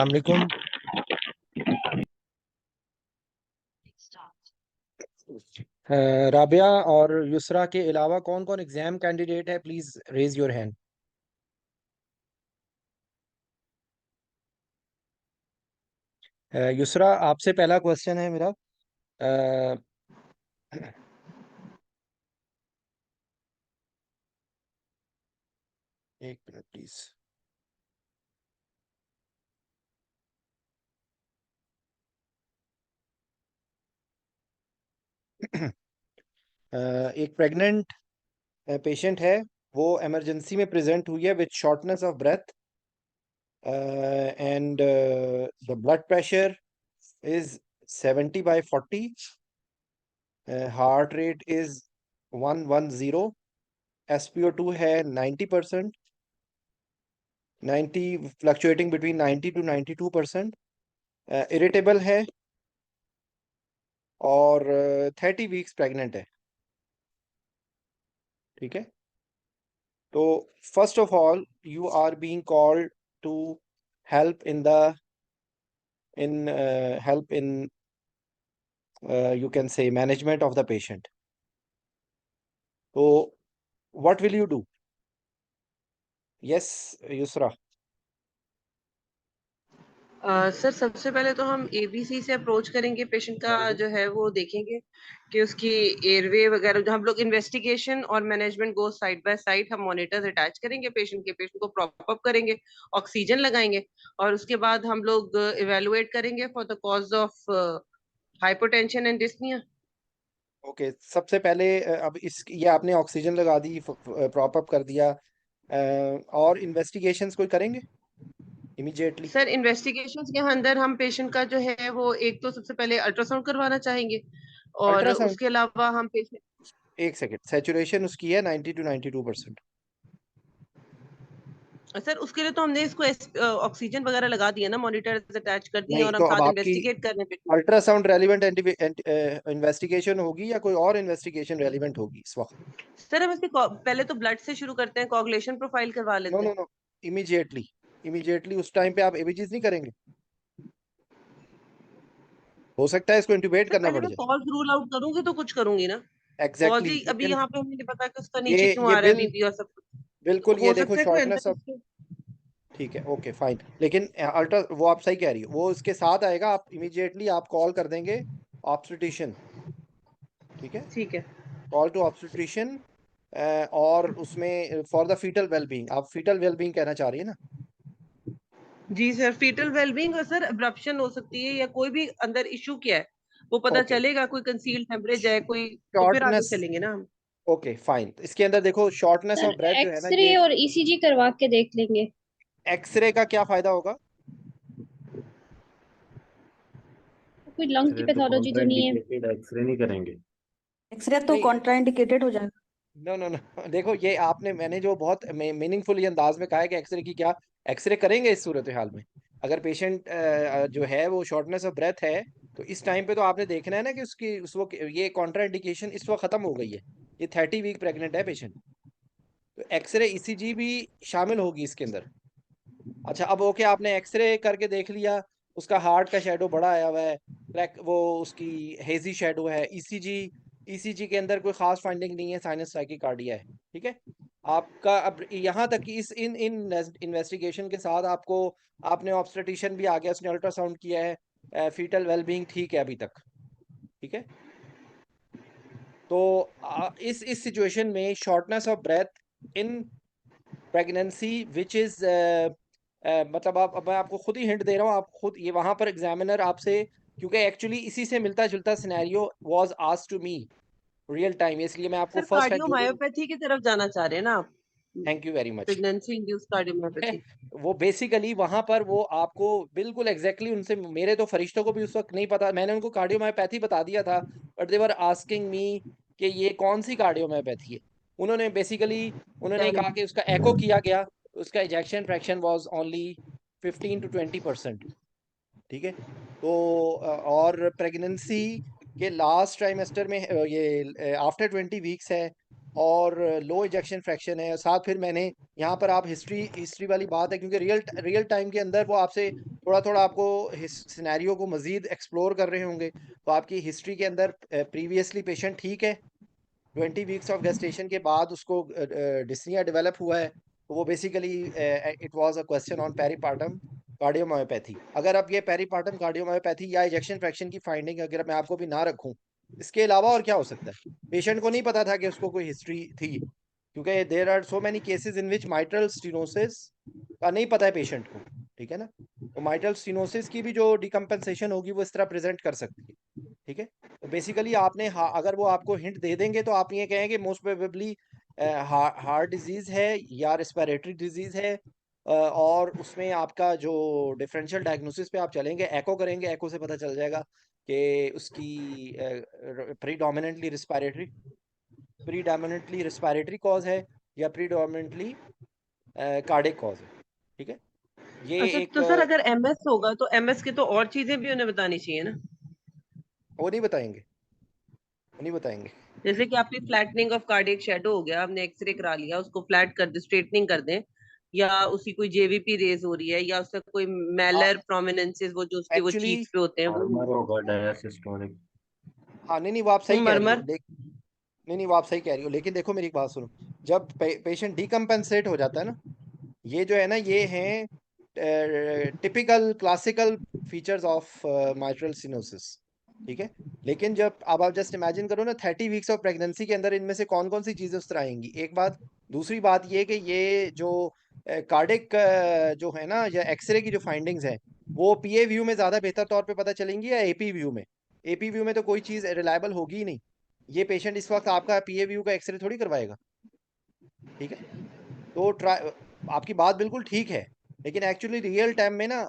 अस्सलाम वालेकुम। राबिया और युसरा के अलावा कौन कौन एग्जाम कैंडिडेट है? Please raise your hand. Yusra, आपसे पहला क्वेश्चन है मेरा। अ, एक मिनट प्लीज। एक प्रेग्नेंट पेशेंट है, वो इमरजेंसी में प्रेजेंट हुई है with shortness of breath and the blood pressure is 70/40, heart rate is 110, SpO2 है 90%, 90 फ्लक्चुएटिंग बिटवीन 90 to 92%, इरिटेबल है और 30 वीक्स प्रेग्नेंट है। ठीक है, तो first of all you are being called to help in the help in you can say management of the patient. तो what will you do? Yes Yusra. Sir सबसे पहले तो हम एबीसी से अप्रोच करेंगे, पेशेंट का जो है वो देखेंगे कि उसकी एयरवे वगैरह, जो हम लोग इन्वेस्टिगेशन और management go side by side, हम मॉनिटर्स अटैच करेंगे पेशेंट को प्रॉप अप करेंगे, ऑक्सीजन लगाएंगे और उसके बाद हम लोग इवेलुएट करेंगे for the cause of hypotension and dyspnoea. Okay, सबसे पहले अब इस ये आपने ऑक्सीजन लगा दी, प्रॉप अप कर दिया, और इन्वेस्टिगेशंस कोई करेंगे इमीडिएटली? सर इन्वेस्टिगेशंस के अंदर हम पेशेंट का जो है वो एक तो सबसे पहले अल्ट्रासाउंड करवाना चाहेंगे और अल्ट्रासाउंड, उसके अलावा हम पेशेंट। एक सेकेंड, सेचुरेशन उसकी है 90 to 92%। सर उसके लिए तो हमने इसको ऑक्सीजन वगैरह लगा दिया ना, मॉनिटर अटैच कर दिए नहीं और हम तो अब साथ आपकी इन्वेस्टिगेट कर रहे हैं। अल्ट्रासाउंड रेलिवेंट इन्वेस्टिगेशन होगी या कोई और इन्वेस्टिगेशन रेलिवेंट होगी इस वक्त? सर हम इसके पहले तो ब्लड से शुरू करते हैं, कोagulation प्रोफाइल करवा नो लेते नो हैं। नो, इमीडिएटली, इमीडिएटली उस टाइम पे आप एबीजीज नहीं करेंगे? हो सकता है इसको इंट्यूबेट सर करना पहले पड़ मैं जाए। कॉज रूल आउट करूंगी तो कुछ करूंगी ना। कॉज एग्जैक्टली ही अभी लेकिन यहाँ पे हमें नहीं पता कि उसका ये नीचे क्यों ये आ रहा है बिल बीपी और सब कुछ, बिल्कुल, ये हो देखो सकता है कोई शॉर्टनेस अंदर ऑफ, इसके। ठीक है, ओके फाइन, लेकिन अल्ट्रा वो आप सही कह रही हो, वो इसके साथ आएगा, आप इमीडिएटली आप कॉल कर देंगे ऑब्स्टेट्रिशियन। ठीक है, ठीक है। कॉल टू ऑब्स्टेट्रिशियन, और उसमें फॉर द फीटल वेलबींग, आप फीटल वेलबींग कहना चाह रही है ना? जी सर, फीटल वेलबींग और सर अब्रप्शन हो सकती है या कोई भी अंदर इशू क्या है वो पता ओके, चलेगा, कोई कंसील्ड हेमरेज है कोई, तो फिर आगे शॉर्टनेस, चलेंगे ना हम। ओके फाइन, इसके अंदर देखो शॉर्टनेस सर ऑफ ब्रेथ जो है ना एक्सरे ये, और ईसीजी करवा के देख लेंगे। एक्सरे का क्या फायदा होगा? कोई लंग की एक्सरे तो पैथोलॉजी तो नहीं है? कॉन्ट्राइंडिकेटेड, एक्सरे नहीं करेंगे। एक्सरे तो नहीं, कॉन्ट्राइंडिकेटेड हो जाएगा। नो नो नो, देखो ये आपने, मैंने जो बहुत मीनिंगफुल अंदाज में कहा है कि एक्सरे की क्या, एक्सरे करेंगे इस सूरत हाल में। अगर पेशेंट जो है वो शॉर्टनेस ऑफ ब्रेथ है, तो इस टाइम पे तो आपने देखना है ना कि उसकी उस वक्त ये कॉन्ट्राइंडिकेशन इस वक्त खत्म हो गई है, ये 30 वीक प्रेग्नेंट है पेशेंट, तो एक्सरे ईसीजी भी शामिल होगी इसके अंदर। अच्छा, अब ओके, आपने एक्सरे करके देख लिया, उसका हार्ट का शेडो बड़ा आया हुआ है, वो उसकी हेजी शेडो है, ईसीजी, ईसीजी के अंदर कोई खास फाइंडिंग नहीं है, साइनस टाइकिकार्डिया है। ठीक है, आपका अब यहाँ तक कि इस इन इन इन्वेस्टिगेशन के साथ आपको, आपने ऑब्स्टेट्रिशियन भी आ गया, उसने अल्ट्रासाउंड किया है, फीटल वेलबींग ठीक है अभी तक। ठीक है, तो इस सिचुएशन में shortness of breath in pregnancy which is, मतलब आप, अब मैं आपको खुद ही हिंट दे रहा हूँ, आप खुद ये वहां पर एग्जामिनर आपसे, क्योंकि एक्चुअली इसी से मिलता जुलता scenario was asked to me real time, इसलिए मैं आपको सर फर्स्ट हैंड जो भी, कार्डियोमायोपैथी की तरफ जाना चाह रहे हैं ना आप? Thank you very much. Pregnancy induce cardiomyopathy. वो बेसिकली वहां पर वो आपको बिल्कुल एग्जैक्टली उनसे, मेरे तो फरिश्तों को भी उस वक्त नहीं पता, मैंने उनको कार्डियोमायोपैथी बता दिया था, but they were asking me कि ये कौन सी कार्डियोमायोपैथी है। उन्होंने बेसिकली, उन्होंने कहा कि उसका एको किया गया, उसका ejection fraction was only 15 to 20%। ठीक है, तो और प्रेगनेंसी के लास्ट ट्राइमेस्टर में ये आफ्टर 20 वीक्स है, और लो इजेक्शन फ्रैक्शन है। साथ फिर मैंने यहाँ पर आप हिस्ट्री वाली बात है, क्योंकि रियल टाइम के अंदर वो आपसे थोड़ा थोड़ा आपको सिनेरियो को मजीद एक्सप्लोर कर रहे होंगे। तो आपकी हिस्ट्री के अंदर प्रीवियसली पेशेंट ठीक है, 20 वीक्स ऑफ गेस्टेशन के बाद उसको डिस्निया डेवलप हुआ है, तो वो basically it was a question on peripartum cardiomyopathy. अगर अब ये पेरीपार्टम कार्डियोमायोपैथी या इजेक्शन फ्रैक्शन की फाइंडिंग अगर मैं आपको भी ना रखूं, इसके अलावा और क्या हो सकता है? पेशेंट को नहीं पता था कि उसको कोई हिस्ट्री थी, क्योंकि there are so many cases in which mitral stenosis का नहीं पता है पेशेंट को, ठीक है ना। तो माइट्रल स्टीनोसिस की भी जो डिकम्पेंसेशन होगी वो इस तरह प्रेजेंट कर सकती है, ठीक है। तो बेसिकली आपने अगर वो आपको हिंट दे देंगे तो आप ये कहेंगे मोस्ट प्रोबेबली हार्ट डिजीज है या रिस्पिरेटरी डिजीज है, और उसमें आपका जो डिफरेंशियल डायग्नोसिस पे आप चलेंगे, एको करेंगे, एको से पता चल जाएगा कि उसकी प्रीडोमिनेंटली रिस्पिरेटरी कॉज है या प्रीडोमिनेंटली कार्डिक कॉज है, ठीक है। ये अच्छा, एक तो सर अगर एमएस होगा तो एमएस की तो और चीजें भी उन्हें बतानी चाहिए ना। वो नहीं बताएंगे, वो नहीं बताएंगे। जैसे कि आपकी फ्लैटनिंग ऑफ कार्डियक शैडो हो गया, आपने एक्सरे करा लिया, उसको फ्लैट कर दे, स्ट्रेटनिंग कर दें, या उसकी कोई जेवीपी रेज हो रही है, या उसका कोई मैलर प्रोमिनेंसेस वो जो उसके वो एक्चुअली चीक्स पे होते हैं नॉर्मल वो होगा डायसिस्टोलिक। हाँ, नहीं नहीं, वो आप सही कह रही हो, मरमर। नहीं नहीं, वो आप सही कह रही हो, लेकिन देखो मेरी एक बात सुनो। जब पेशेंट डिकम्पेंसेट हो जाता है ना, ये जो है ना, ये हैं typical classical features of mitral stenosis, ठीक है। लेकिन जब अब आप जस्ट इमेजिन करो ना, 30 वीक्स ऑफ प्रेगनेंसी के अंदर इनमें से कौन कौन सी चीज़ें उस तरह आएंगी, एक बात। दूसरी बात ये कि ये जो कार्डिक जो है ना, या एक्सरे की जो फाइंडिंग्स हैं, वो पीए व्यू में ज़्यादा बेहतर तौर पे पता चलेंगी या एपी व्यू में? एपी व्यू में तो कोई चीज़ रिलायबल होगी ही नहीं। ये पेशेंट इस वक्त आपका पीए व्यू का एक्सरे थोड़ी करवाएगा, ठीक है। तो ट्राई, आपकी बात बिल्कुल ठीक है, लेकिन एक्चुअली रियल टाइम में ना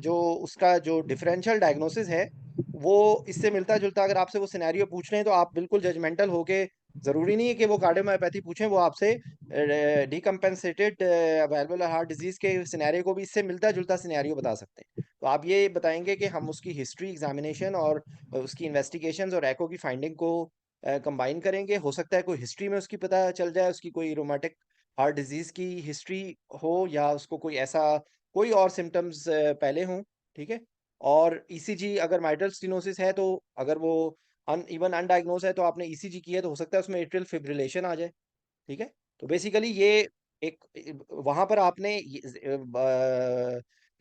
जो उसका जो डिफरेंशियल डायग्नोसिस है, वो इससे मिलता जुलता, अगर आपसे वो सिनेरियो पूछ रहे हैं तो आप बिल्कुल जजमेंटल होके, ज़रूरी नहीं है कि वो कार्डियोमायोपैथी पूछें, वो आपसे डिकम्पेंसेटेड वैल्वुलर हार्ट डिजीज के सिनेरियो को भी इससे मिलता जुलता सिनेरियो बता सकते हैं। तो आप ये बताएंगे कि हम उसकी हिस्ट्री एग्जामिनेशन और उसकी इन्वेस्टिगेशंस और एको की फाइंडिंग को कंबाइन करेंगे। हो सकता है कोई हिस्ट्री में उसकी पता चल जाए, उसकी कोई रोमाटिक हार्ट डिजीज की हिस्ट्री हो, या उसको कोई ऐसा कोई और सिम्टम्स पहले हों, ठीक है। और ईसीजी, अगर माइट्रल स्टेनोसिस है तो अगर वो इवन अनडायग्नोज है, तो आपने ईसीजी किया है, तो हो सकता है उसमें एट्रियल फिब्रिलेशन आ जाए, ठीक है। तो बेसिकली ये एक वहां पर आपने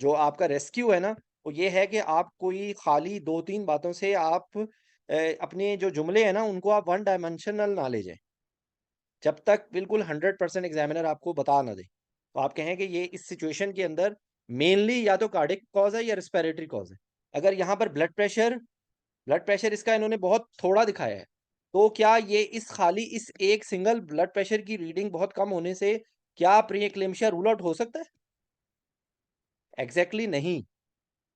जो आपका रेस्क्यू है ना, वो ये है कि आप कोई खाली दो तीन बातों से आप अपने जो जुमले हैं ना, उनको आप वन डायमेंशनल ना ले जाएं, जब तक बिल्कुल 100% एग्जामिनर आपको बता ना दे। तो आप कहें कि ये इस सिचुएशन के अंदर मेनली या तो कार्डिक कॉज है या रिस्पिरेटरी कॉज है। अगर यहाँ पर ब्लड प्रेशर इसका इन्होंने बहुत थोड़ा दिखाया है, तो क्या ये इस एक सिंगल ब्लड प्रेशर की रीडिंग बहुत कम होने से क्या प्री एक्लेम्शिया रूल आउट हो सकता है? एग्जैक्टली नहीं,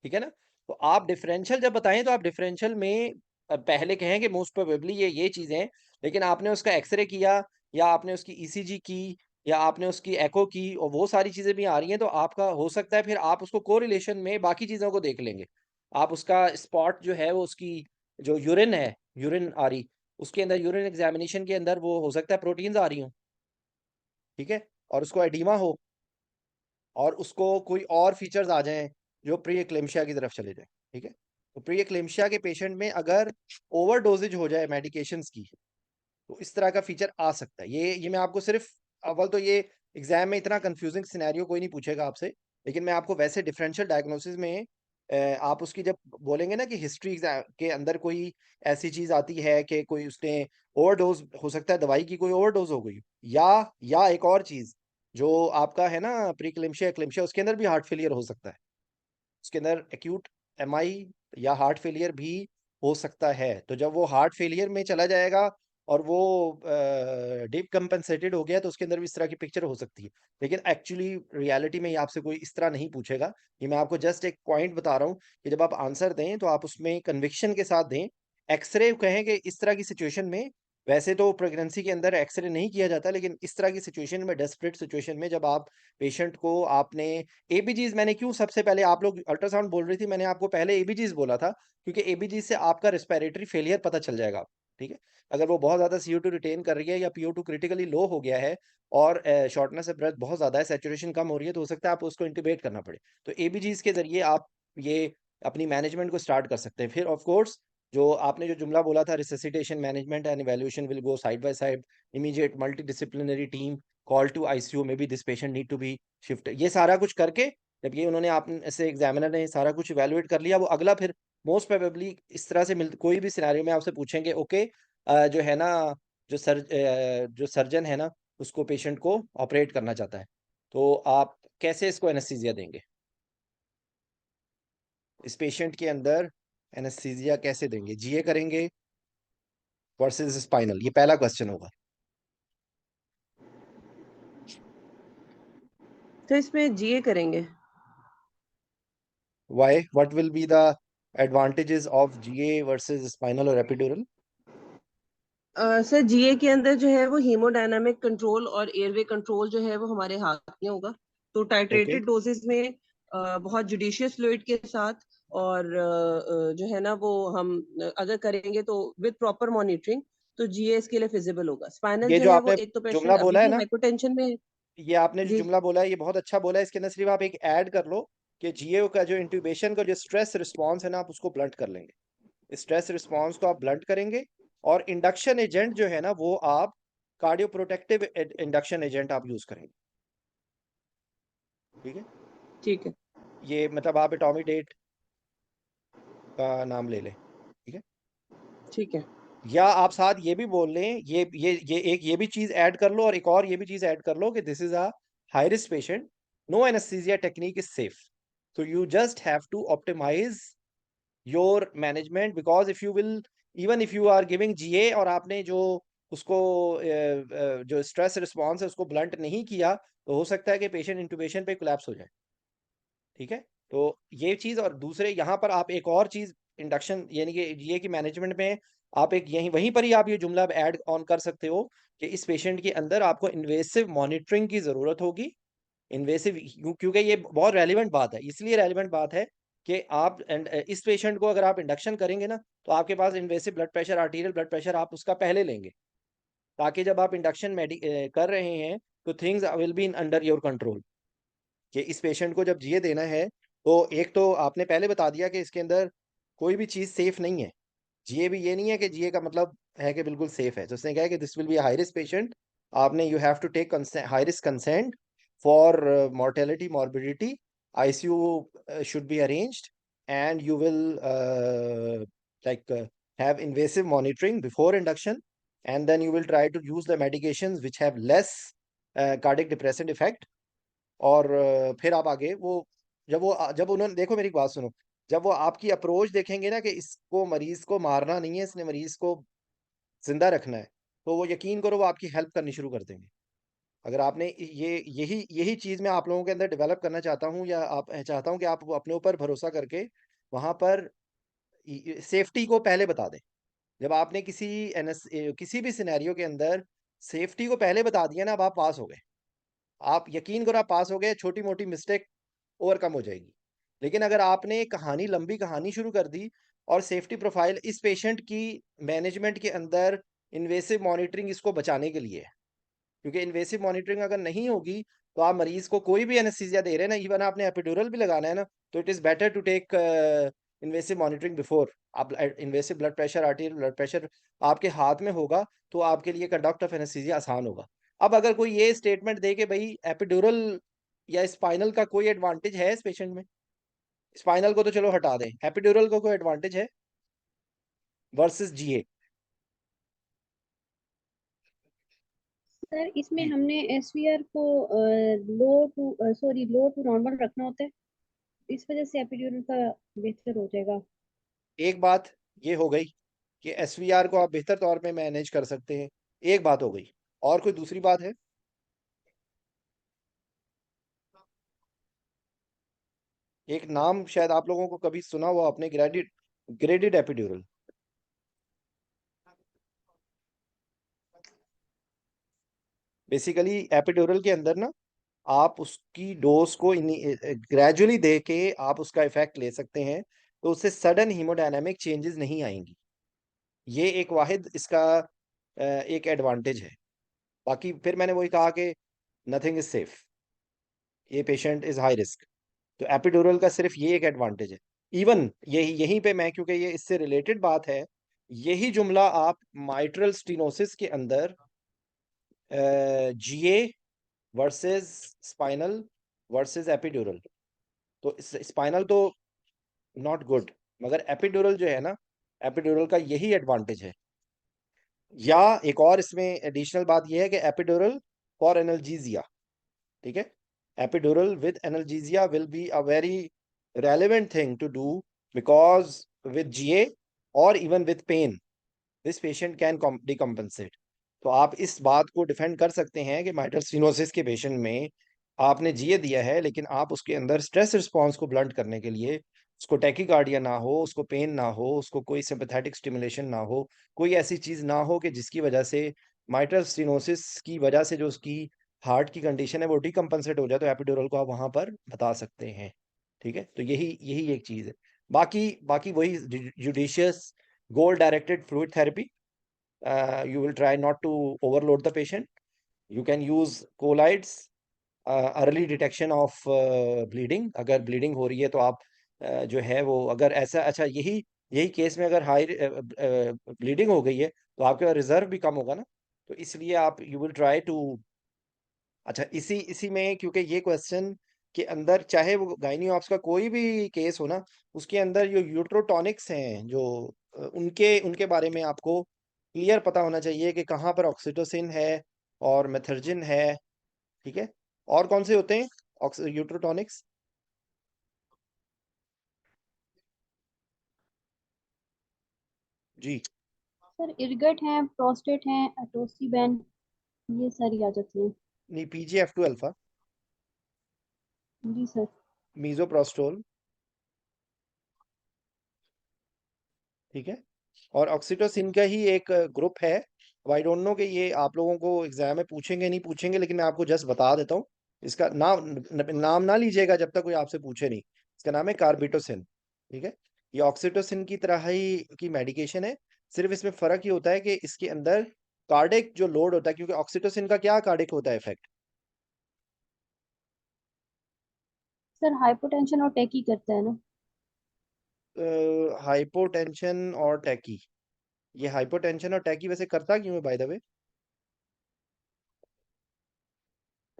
ठीक है ना। तो आप डिफरेंशियल जब बताएं, तो आप डिफरेंशियल में पहले कहें कि मोस्ट प्रोबेबली ये चीज़ें हैं, लेकिन आपने उसका एक्सरे किया, या आपने उसकी ईसीजी की, या आपने उसकी एको की, और वो सारी चीज़ें भी आ रही हैं, तो आपका हो सकता है फिर आप उसको कोरिलेशन में बाकी चीज़ों को देख लेंगे। आप उसका स्पॉट जो है, वो उसकी जो यूरिन है, यूरिन आ रही, उसके अंदर यूरिन एग्जामिनेशन के अंदर वो हो सकता है प्रोटीन्स आ रही हों, ठीक है, और उसको एडीमा हो, और उसको कोई और फीचर्स आ जाएं जो प्री एक्लेम्शिया की तरफ चले जाएं, ठीक है। तो प्री एक्लेम्शिया के पेशेंट में अगर ओवर डोजेज हो जाए मेडिकेशंस की, तो इस तरह का फीचर आ सकता है। ये मैं आपको सिर्फ, अव्वल तो ये एग्जाम में इतना कंफ्यूजिंग सिनेरियो कोई नहीं पूछेगा आपसे, लेकिन मैं आपको वैसे डिफरेंशियल डायग्नोसिस में आप उसकी जब बोलेंगे ना कि हिस्ट्री के अंदर कोई ऐसी चीज आती है कि कोई उसने ओवरडोज, हो सकता है दवाई की कोई ओवरडोज हो गई, या एक और चीज जो आपका है ना प्रीक्लेम्शिया एक्लेम्शिया, उसके अंदर भी हार्ट फेलियर हो सकता है, उसके अंदर एक्यूट एमआई या हार्ट फेलियर भी हो सकता है। तो जब वो हार्ट फेलियर में चला जाएगा और वो डीप कंपनसेटेड हो गया, तो उसके अंदर भी इस तरह की पिक्चर हो सकती है। लेकिन एक्चुअली रियलिटी में ये आपसे कोई इस तरह नहीं पूछेगा। ये मैं आपको जस्ट एक पॉइंट बता रहा हूँ कि जब आप आंसर दें तो आप उसमें कन्विक्शन के साथ दें। एक्सरे कहें कि इस तरह की सिचुएशन में, वैसे तो प्रेगनेंसी के अंदर एक्सरे नहीं किया जाता, लेकिन इस तरह की सिचुएशन में, डेस्परेट सिचुएशन में, जब आप पेशेंट को आपने एबीजीज, मैंने क्यों सबसे पहले, आप लोग अल्ट्रासाउंड बोल रही थी, मैंने आपको पहले एबीजीज बोला था, क्योंकि एबीजीज से आपका रेस्पिरेटरी फेलियर पता चल जाएगा। ठीक है। अगर वो बहुत ज़्यादा CO2 रिटेन कर रही है या PO2 क्रिटिकली लो हो गया है और शॉर्टनेस ऑफ ब्रेथ बहुत ज़्यादा है, सैचुरेशन कम हो रही है, तो हो सकता है आपको उसको इंटुबेट करना पड़े। तो ABGs के ज़रिए आप ये अपनी मैनेजमेंट को स्टार्ट कर सकते हैं। फिर ऑफ कोर्स जो आपने जो जुमला बोला था, resuscitation management and evaluation will go side by side, immediate multidisciplinary team call to ICU, may be this patient need to be shift. ये सारा कुछ करके जब ये उन्होंने आप से एग्जामिनर ने सारा कुछ इवैल्यूएट कर लिया, वो अगला फिर मोस्ट प्रोबेबली इस तरह से कोई भी सिनेरियो में आपसे पूछेंगे, ओके जो है ना, जो सर्जन है ना, उसको पेशेंट को ऑपरेट करना चाहता है, तो आप कैसे इसको एनेस्थीसिया देंगे, इस पेशेंट के अंदर एनेस्थीसिया कैसे देंगे, GA करेंगे वर्सेस स्पाइनल, ये पहला क्वेश्चन होगा। तो इसमें जीए करेंगे। Why, what will be the advantages of GA versus spinal और एपिड्यूरल? सर जीए के अंदर जो है वो हीमोडायनामिक कंट्रोल और एयरवे कंट्रोल जो है वो हमारे हाथ में होगा। तो ओके, टाइट्रेटेड डोजेस में बहुत जुडिशियस फ्लूइड के साथ और जो है ना वो हम अगर करेंगे तो विद प्रॉपर मॉनिटरिंग, तो जीए इसके लिए फिजिबल होगा। स्पाइनल ये जो जो है वो आपने एक तो पेशेंट जुमला अभी बोला है भी ना, हाइपोटेंशन में है। ये आपने जो जी जुमला बोला है ये बहुत अच्छा बोला है। इसके अंदर सिर्फ आप एक ऐड कर लो कि GA का जो इंट्यूबेशन का जो स्ट्रेस रिस्पॉन्स है ना, आप उसको ब्लंट कर लेंगे, स्ट्रेस रिस्पॉन्स को आप ब्लंट करेंगे, और इंडक्शन एजेंट जो है ना, वो आप कार्डियो प्रोटेक्टिव इंडक्शन एजेंट आप यूज करेंगे। ठीक है, ठीक है। ये मतलब आप एटॉमिक डेट का नाम ले लें। ठीक है, ठीक है। या आप साथ ये भी बोल लें, ये एक ये भी चीज ऐड कर लो, और एक और ये भी चीज ऐड कर लो कि this is a high risk patient, no anaesthesia technique is safe, so you just have to optimize your management, because if you will, even if you are giving GA और आपने जो उसको जो स्ट्रेस रिस्पॉन्स है उसको blunt नहीं किया, तो हो सकता है कि पेशेंट इंटुबेशन पे कोलैप्स हो जाए। ठीक है, तो ये चीज़, और दूसरे यहाँ पर आप एक और चीज़ इंडक्शन यानी कि GA की मैनेजमेंट में आप एक यहीं वहीं पर ही आप ये जुमला ऐड ऑन कर सकते हो कि इस पेशेंट के अंदर आपको इन्वेसिव मॉनिटरिंग की ज़रूरत होगी। इन्वेसिव, क्योंकि ये बहुत रेलिवेंट बात है, इसलिए रेलिवेंट बात है कि आप इस पेशेंट को अगर आप इंडक्शन करेंगे ना, तो आपके पास invasive blood pressure, arterial blood pressure आप उसका पहले लेंगे, ताकि जब आप इंडक्शन कर रहे हैं तो things will be in under your control, कि इस पेशेंट को जब GA देना है, तो एक तो आपने पहले बता दिया कि इसके अंदर कोई भी चीज़ सेफ नहीं है। GA भी ये नहीं है कि GA का मतलब है कि बिल्कुल सेफ है, तो उसने कहा है कि this will be high risk patient, आपने you have to take high risk consent for mortality morbidity, ICU should be arranged, and you will like have invasive monitoring before induction, and then you will try to use the medications which have less cardiac depressant effect, और फिर आप आगे वो जब उन्होंने, देखो मेरी बात सुनो, जब वो आपकी अप्रोच देखेंगे ना कि इसको मरीज को मारना नहीं है, इसने मरीज को जिंदा रखना है, तो वो यकीन करो वो आपकी हेल्प करनी शुरू कर देंगे। अगर आपने ये यही यही चीज़ मैं आप लोगों के अंदर डेवलप करना चाहता हूँ, या आप चाहता हूँ कि आप वो अपने ऊपर भरोसा करके वहाँ पर सेफ्टी को पहले बता दें। जब आपने किसी भी सिनेरियो के अंदर सेफ्टी को पहले बता दिया ना, अब आप पास हो गए, आप यकीन करो आप पास हो गए, छोटी मोटी मिस्टेक ओवरकम हो जाएगी। लेकिन अगर आपने कहानी, लंबी कहानी शुरू कर दी, और सेफ्टी प्रोफाइल इस पेशेंट की मैनेजमेंट के अंदर इन्वेसिव मॉनिटरिंग इसको बचाने के लिए है, क्योंकि इन्वेसिव मॉनिटरिंग अगर नहीं होगी, तो आप मरीज को कोई भी एनेस्थीसिया दे रहे हैं ना, इवन आपने एपिड्यूरल भी लगाना है ना, तो it is better to take invasive monitoring before. आप invasive blood pressure, arterial blood pressure आपके हाथ में होगा, तो आपके लिए कंडक्ट ऑफ एनेस्थीसिया आसान होगा। अब अगर कोई ये स्टेटमेंट दे कि भाई एपिड्यूरल या स्पाइनल का कोई एडवांटेज है इस पेशेंट में, स्पाइनल को तो चलो हटा दें, एपिड्यूरल को कोई एडवांटेज है वर्सेस GA? सर इसमें जी, हमने एसवीआर को लो टू नॉर्मल रखना होता है, इस वजह से एपिड्यूरल का बेहतर हो जाएगा। एक बात ये हो गई कि SVR को आप बेहतर तौर पे मैनेज कर सकते हैं, एक बात हो गई, और कोई दूसरी बात है? एक नाम शायद आप लोगों को कभी सुना हुआ आपने, ग्रेडेड एपिड्यूरल। बेसिकली एपिड्यूरल के अंदर ना, आप उसकी डोज को ग्रेजुअली दे के आप उसका इफेक्ट ले सकते हैं, तो उससे सडन हीमोडायनामिक चेंजेस नहीं आएंगी। ये एक वाहिद इसका एक एडवांटेज है। बाकी फिर मैंने वही कहा कि नथिंग इज सेफ, ये पेशेंट इज हाई रिस्क। तो एपिड्यूरल का सिर्फ ये एक एडवांटेज है। इवन यही यहीं पे मैं, क्योंकि ये इससे रिलेटेड बात है, यही जुमला आप माइट्रल स्टीनोसिस के अंदर जीए वर्सेस स्पाइनल वर्सेस एपिड्यूरल, तो स्पाइनल तो नॉट गुड, मगर एपिड्यूरल जो है ना, एपिड्यूरल का यही एडवांटेज है। या एक और इसमें एडिशनल बात यह है कि एपिड्यूरल फॉर एनाल्जीजिया, ठीक है, epidural with analgesia will be a very relevant thing to do, because with GA or even with pain this patient can decompensate। तो आप इस बात को डिफेंड कर सकते हैं कि माइट्रल स्टीनोसिस के पेशेंट में आपने जीए दिया है, लेकिन आप उसके अंदर स्ट्रेस रिस्पॉन्स को ब्लंट करने के लिए, उसको टैकीकार्डिया ना हो, उसको पेन ना हो, उसको कोई सिंपैथेटिक स्टिमुलेशन ना हो, कोई ऐसी चीज ना हो कि जिसकी वजह से माइट्रल स्टीनोसिस की वजह से जो उसकी हार्ट की कंडीशन है वो डिकम्पनसेट हो जाए, तो एपिड्यूरल को आप वहां पर बता सकते हैं। ठीक है, तो यही यही एक चीज है। बाकी बाकी वही judicious goal directed fluid therapy, you will try not to overload the patient. You can use colloids, early detection of bleeding. अगर ब्लीडिंग हो रही है तो आप जो है वो, अगर ऐसा, अच्छा यही यही केस में अगर हाई ब्लीडिंग हो गई है तो आपके पास रिजर्व भी कम होगा ना, तो इसलिए आप यू विल ट्राई टू, अच्छा इसी इसी में, क्योंकि ये क्वेश्चन के अंदर चाहे वो गायनी ऑप्स का कोई भी केस हो ना, उसके अंदर जो यूट्रोटॉनिक्स हैं जो उनके उनके बारे में आपको क्लियर पता होना चाहिए कि कहाँ पर ऑक्सीटोसिन है और मेथर्जिन है। ठीक है, और कौन से होते हैं यूट्रोटॉनिक्स? जी, सर इरगट है, प्रोस्टेट है, अटोसिबेन, ये सारी आ जाती हैं। नहीं, PGF2 अल्फा, जी सर। मीजोप्रोस्टोल, ठीक है, और ऑक्सीटोसिन का ही एक ग्रुप है। आई डोंट नो कि ये आप लोगों को एग्जाम में पूछेंगे नहीं पूछेंगे, लेकिन मैं आपको जस्ट बता देता हूँ। इसका नाम ना लीजिएगा जब तक कोई आपसे पूछे नहीं। इसका नाम है कार्बिटोसिन। ठीक है, ये ऑक्सीटोसिन की तरह ही की मेडिकेशन है, सिर्फ इसमें फर्क ये होता है कि इसके अंदर कार्डिक जो लोड होता है, क्योंकि ऑक्सीटोसिन का क्या कार्डिक होता है इफेक्ट? सर हाइपोटेंशन और टैकी करता है ना। हाइपोटेंशन और टैकी, ये हाइपोटेंशन और टैकी वैसे करता क्यों है बाय द वे?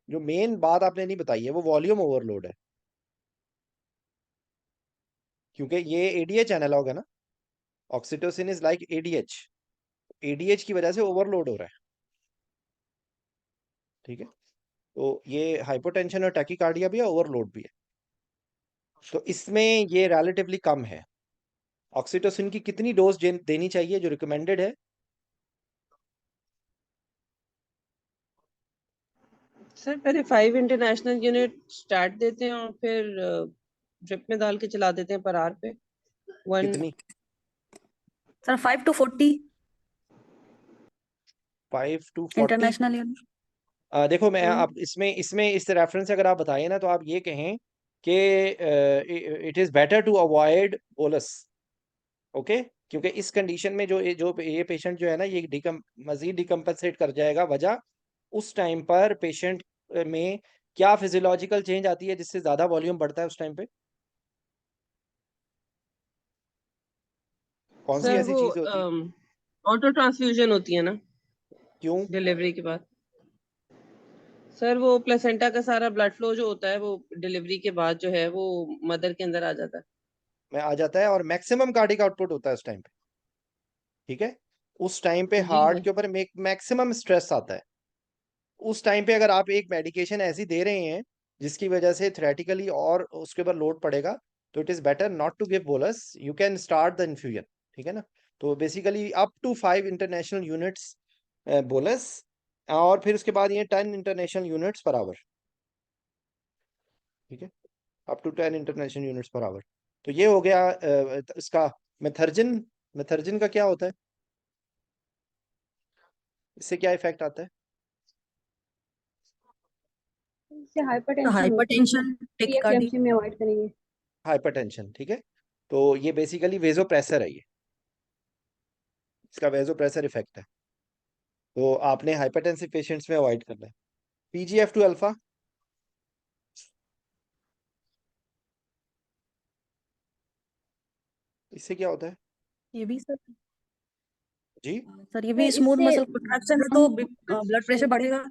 जो मेन बात आपने नहीं बताई है वो वॉल्यूम ओवरलोड है, क्योंकि ये एडीएच एनालॉग है ना, oxytocin is like ADH, ADH की वजह से ओवरलोड हो रहा है। ठीक है, तो ये हाइपोटेंशन और टैकीकार्डिया भी है, ओवरलोड भी है, तो इसमें ये रिलेटिवली कम है। ऑक्सीटोसिन की कितनी डोज देनी चाहिए जो रिकमेंडेड है? सर पहले 5 इंटरनेशनल यूनिट स्टार्ट देते हैं और फिर ड्रिप में डाल के चला देते हैं पर आर पे 1। कितनी? Sir 5 to 40 5 to 40? International unit. देखो मैं अब इसमें इसमें इस रेफरेंस से अगर आप बताइए ना, तो आप ये कहें कि it is better to avoid bolus. Okay, क्योंकि इस कंडीशन में जो ये पेशेंट जो है ना, ये मजीद डिकम्पनसेट कर जाएगा। वजह, उस टाइम पर पेशेंट में क्या फिजियोलॉजिकल चेंज आती है जिससे ज्यादा वॉल्यूम बढ़ता है उस टाइम पे? कौन सी सर ऐसी वो चीज होती है? ऑटो ट्रांसफ्यूजन होती है ना क्यों? डिलीवरी के बाद। सर वो प्लेसेंटा का सारा ब्लड फ्लो जो होता है वो डिलीवरी के बाद जो है वो मदर के अंदर आ जाता है। में आ जाता है और मैक्सिमम कार्डिक आउटपुट होता है उस टाइम पे। ठीक है, उस टाइम पे जी हार्ट सर। के ऊपर मैक्सिमम स्ट्रेस आता है। उस टाइम पे अगर आप एक मेडिकेशन ऐसी दे रहे हैं जिसकी वजह से थ्रेटिकली और उसके ऊपर लोड पड़ेगा, तो it is better not to give bolus, you can start the infusion. ठीक है ना, तो basically up to 5 international units bolus, और फिर उसके बाद ये 10 इंटरनेशनल यूनिट्स पर आवर। ठीक है, up to 10 international units per hour. तो ये हो गया इसका मेथर्जिन। मेथर्जिन का क्या होता है, इससे क्या इफेक्ट आता है? इससे हाइपरटेंशन होती है सर, हाइपरटेंशन, टेकिकार्डिया। प्री-एक्लेम्पिया में अवॉइड करेंगे। हाइपरटेंशन, ठीक है, तो ये बेसिकली वेजोप्रेसर है ये। इसका वेजोप्रेसर इफेक्ट है। तो आपने हाइपरटेंसिव पेशेंट्स में अवॉइड करना है। PGF2 अल्फा, इससे क्या होता है ये भी सर जी? सर ये सर भी स्मूथ इससे मसल कंट्रैक्शन है तो ब्लड प्रेशर बढ़ेगा।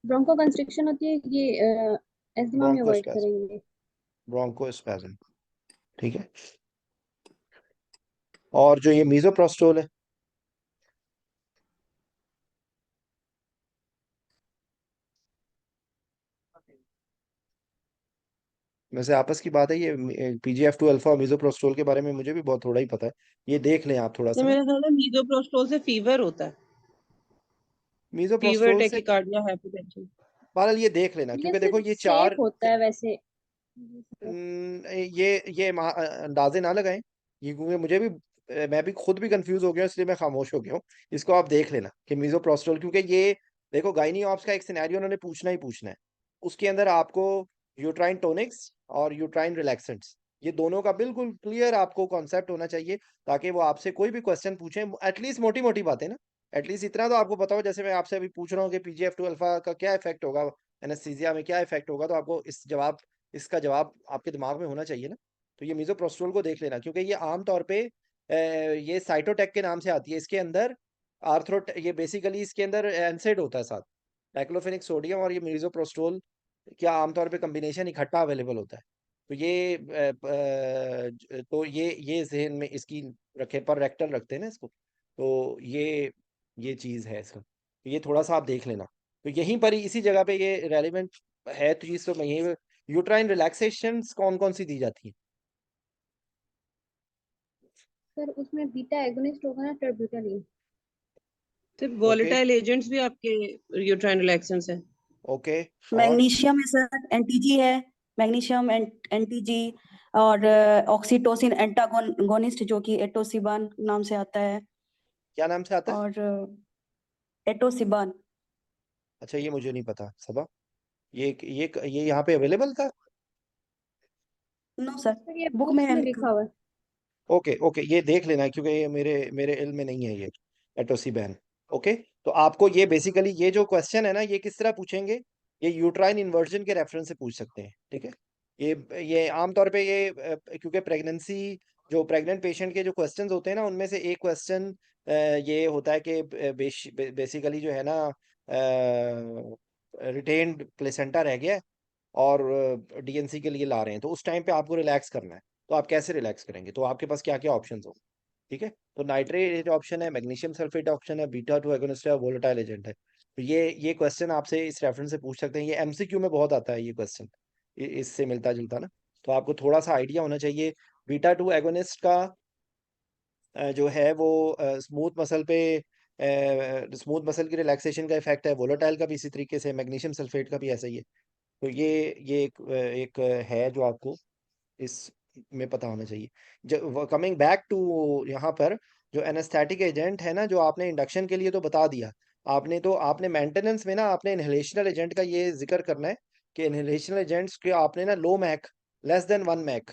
ब्रोंको कंस्ट्रिक्शन होती है, ये एस्मा में अवॉइड ब्रोंकोस्पेज्म, करेंगे। ब्रोंकोस्पेज्म, ठीक है। और जो ये मीजोप्रोस्टोल है, वैसे आपस की बात है, ये PGF2 अल्फा और मीजोप्रोस्टोल के बारे में मुझे भी बहुत थोड़ा ही पता है, ये देख लें आप थोड़ा तो सा ना। मेरे ख्याल में मीजोप्रोस्टोल से फीवर होता है, फीवर, मीजोप्रोस्टोल से टेकिकार्डिया, हाइपोटेंशन। बहरहाल ये देख लेना, ये क्योंकि देखो सिर्फ ये सेफ चार होता है वैसे। जी सर। ये अंदाजे ना लगाएं, ये क्योंकि मुझे भी मैं भी खुद भी कंफ्यूज हो गया, इसलिए मैं खामोश हो गया हूँ। इसको आप देख लेना कि मीजोप्रोस्टोल, क्योंकि ये देखो गायनी ऑप्स का एक सिनेरियो उन्होंने पूछना ही पूछना है। उसके अंदर आपको यूट्राइन टोनिक्स और यूट्राइन रिलैक्सेंट्स, ये दोनों का बिल्कुल क्लियर आपको कॉन्सेप्ट होना चाहिए, ताकि वो आपसे कोई भी क्वेश्चन पूछे, एटलीस्ट मोटी मोटी बातें ना, एटलीस्ट इतना तो आपको पता हो। जैसे मैं आपसे अभी पूछ रहा हूँ कि PGF2 अल्फा का क्या इफेक्ट होगा, एनेस्थीसिया में क्या इफेक्ट होगा, तो आपको इसका जवाब आपके दिमाग में होना चाहिए ना। तो ये मीजोप्रोस्टोल को देख लेना, क्योंकि ये आम तौर पे ये साइटोटेक के नाम से आती है। इसके अंदर ये बेसिकली इसके अंदर एनसेड होता है साथ, डाइक्लोफेनिक सोडियम और ये मीजोप्रोस्टोल क्या आमतौर पे कॉम्बिनेशन इकट्ठा अवेलेबल होता है। तो ये जहन में इसकी रखे, पर रेक्टल रखते हैं ना इसको, तो ये चीज़ है इसका, तो ये थोड़ा सा आप देख लेना। तो यहीं पर ही इसी जगह पे ये रेलिवेंट है, तो चीज़ तो मैं यही, यूट्राइन रिलैक्सेशंस कौन कौन सी दी जाती हैं? सर उसमें बीटा एगोनिस्ट होगा ना, टर्बिटलिन। सिर्फ ओके, वॉलेटाइल एजेंट्स भी आपके यूट्राइन रिलैक्सेंस है। ओके। और मैग्नीशियम है सर, एनटीजी है, मैग्नीशियम एनटीजी, और ऑक्सीटोसिन एंटागोनिस्ट जो कि एटोसिबान नाम से आता है, क्या नाम से आता है? और एटोसिबान। अच्छा, ये मुझे नहीं पता सबा, ये यहाँ पे अवेलेबल था? नो सर, सर ये बुक में बुक्स है में लिखा। लिखा हुआ है। ओके, ओके, ये देख लेना, क्योंकि ये मेरे मेरे इल्म में नहीं है ये एटोसिबैन। ओके, तो आपको ये बेसिकली ये जो क्वेश्चन है ना, ये किस तरह पूछेंगे, ये यूट्राइन इन्वर्जन के रेफरेंस से पूछ सकते हैं, ठीक है। ये आमतौर पे क्योंककि प्रेगनेंसी, जो प्रेग्नेंट पेशेंट के जो क्वेश्चंस होते हैं ना, उनमें से एक क्वेश्चन ये होता है कि बेसिकली जो है ना, रिटेन्ड प्लेसेंटा रह गया है और DNC के लिए ला रहे हैं, तो उस टाइम पे आपको रिलैक्स करना है। तो आप कैसे रिलैक्स करेंगे, तो आपके पास क्या क्या ऑप्शंस हो, ठीक है। तो नाइट्रेट ऑप्शन है, मैग्नीशियम सल्फेट ऑप्शन है, बीटा 2 एगोनिस्ट है, वोलेटाइल एजेंट है। तो ये क्वेश्चन आपसे इस रेफरेंस से पूछ सकते हैं, ये MCQ में बहुत आता है ये क्वेश्चन, इससे मिलता जुलता ना। तो आपको थोड़ा सा आइडिया होना चाहिए। बीटा 2 एगोनिस्ट का जो है वो स्मूथ मसल की रिलैक्सेशन का इफेक्ट है, वोलेटाइल का भी इसी तरीके से, मैग्नीशियम सल्फेट का भी ऐसा ही है। तो ये एक है जो आपको इस में पता होना चाहिए। जब कमिंग बैक टू यहाँ पर, जो एनेस्थेटिक एजेंट है ना, जो आपने इंडक्शन के लिए तो बता दिया, आपने मेंटेनेंस में ना आपने इनहेलेशनल एजेंट का ये जिक्र करना है कि इनहेलेशनल एजेंट्स के आपने ना लो मैक, लेस देन 1 मैक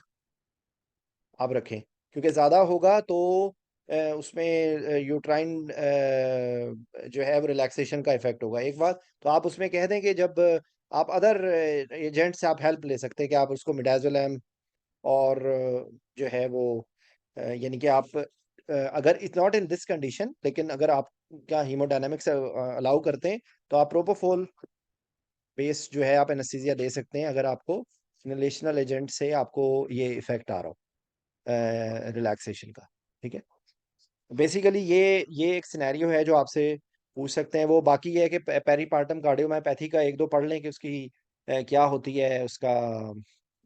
आप रखें, क्योंकि ज़्यादा होगा तो उसमें यूट्राइन जो है वो रिलैक्सेशन का इफेक्ट होगा एक बार। तो आप उसमें कह दें कि जब आप अदर एजेंट से आप हेल्प ले सकते हैं, कि आप उसको मिडाजोलैम और जो है वो यानी कि आप अगर it's not in this condition, लेकिन अगर आप क्या हीमोडायनामिक्स अलाउ करते हैं, तो आप प्रोपोफोल बेस जो है आप एनेस्थीसिया दे सकते हैं, अगर आपको इनहेलेशनल एजेंट से आपको ये इफेक्ट आ रहा हो रिलैक्सेशन का, ठीक है। बेसिकली ये एक सिनेरियो है जो आपसे पूछ सकते हैं। वो बाकी ये है कि पेरीपार्टम कार्डियोमायोपैथी का एक दो पढ़ लें कि उसकी क्या होती है, उसका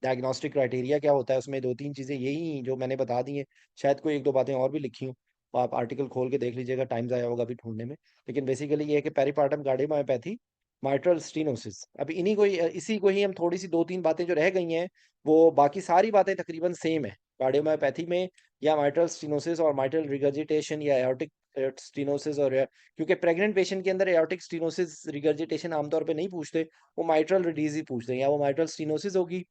डायग्नोस्टिक क्राइटेरिया क्या होता है, उसमें 2-3 चीज़ें यही जो मैंने बता दी हैं, शायद कोई 1-2 बातें और भी लिखी हों, तो आप आर्टिकल खोल के देख लीजिएगा, टाइम ज़ाया होगा अभी ढूंढने में। लेकिन बेसिकली ये है कि पेरीपार्टम कार्डियोमायोपैथी, माइट्रल स्टीनोसिस, अब इसी को ही हम थोड़ी सी 2-3 बातें जो रह गई हैं, वो बाकी सारी बातें तकरीबन सेम है कार्डियोमायोपैथी में, या माइट्रल स्टीनोसिस और माइट्रल रिगर्जिटेशन या एओर्टिक स्टीनोसिस, और क्योंकि प्रेग्नेंट पेशेंट के अंदर एओर्टिक स्टीनोसिस रिगर्जिटेशन आमतौर पे नहीं पूछते, वो माइट्रल रिडीज ही पूछते हैं, या वो माइट्रल स्टीनोसिस होगी,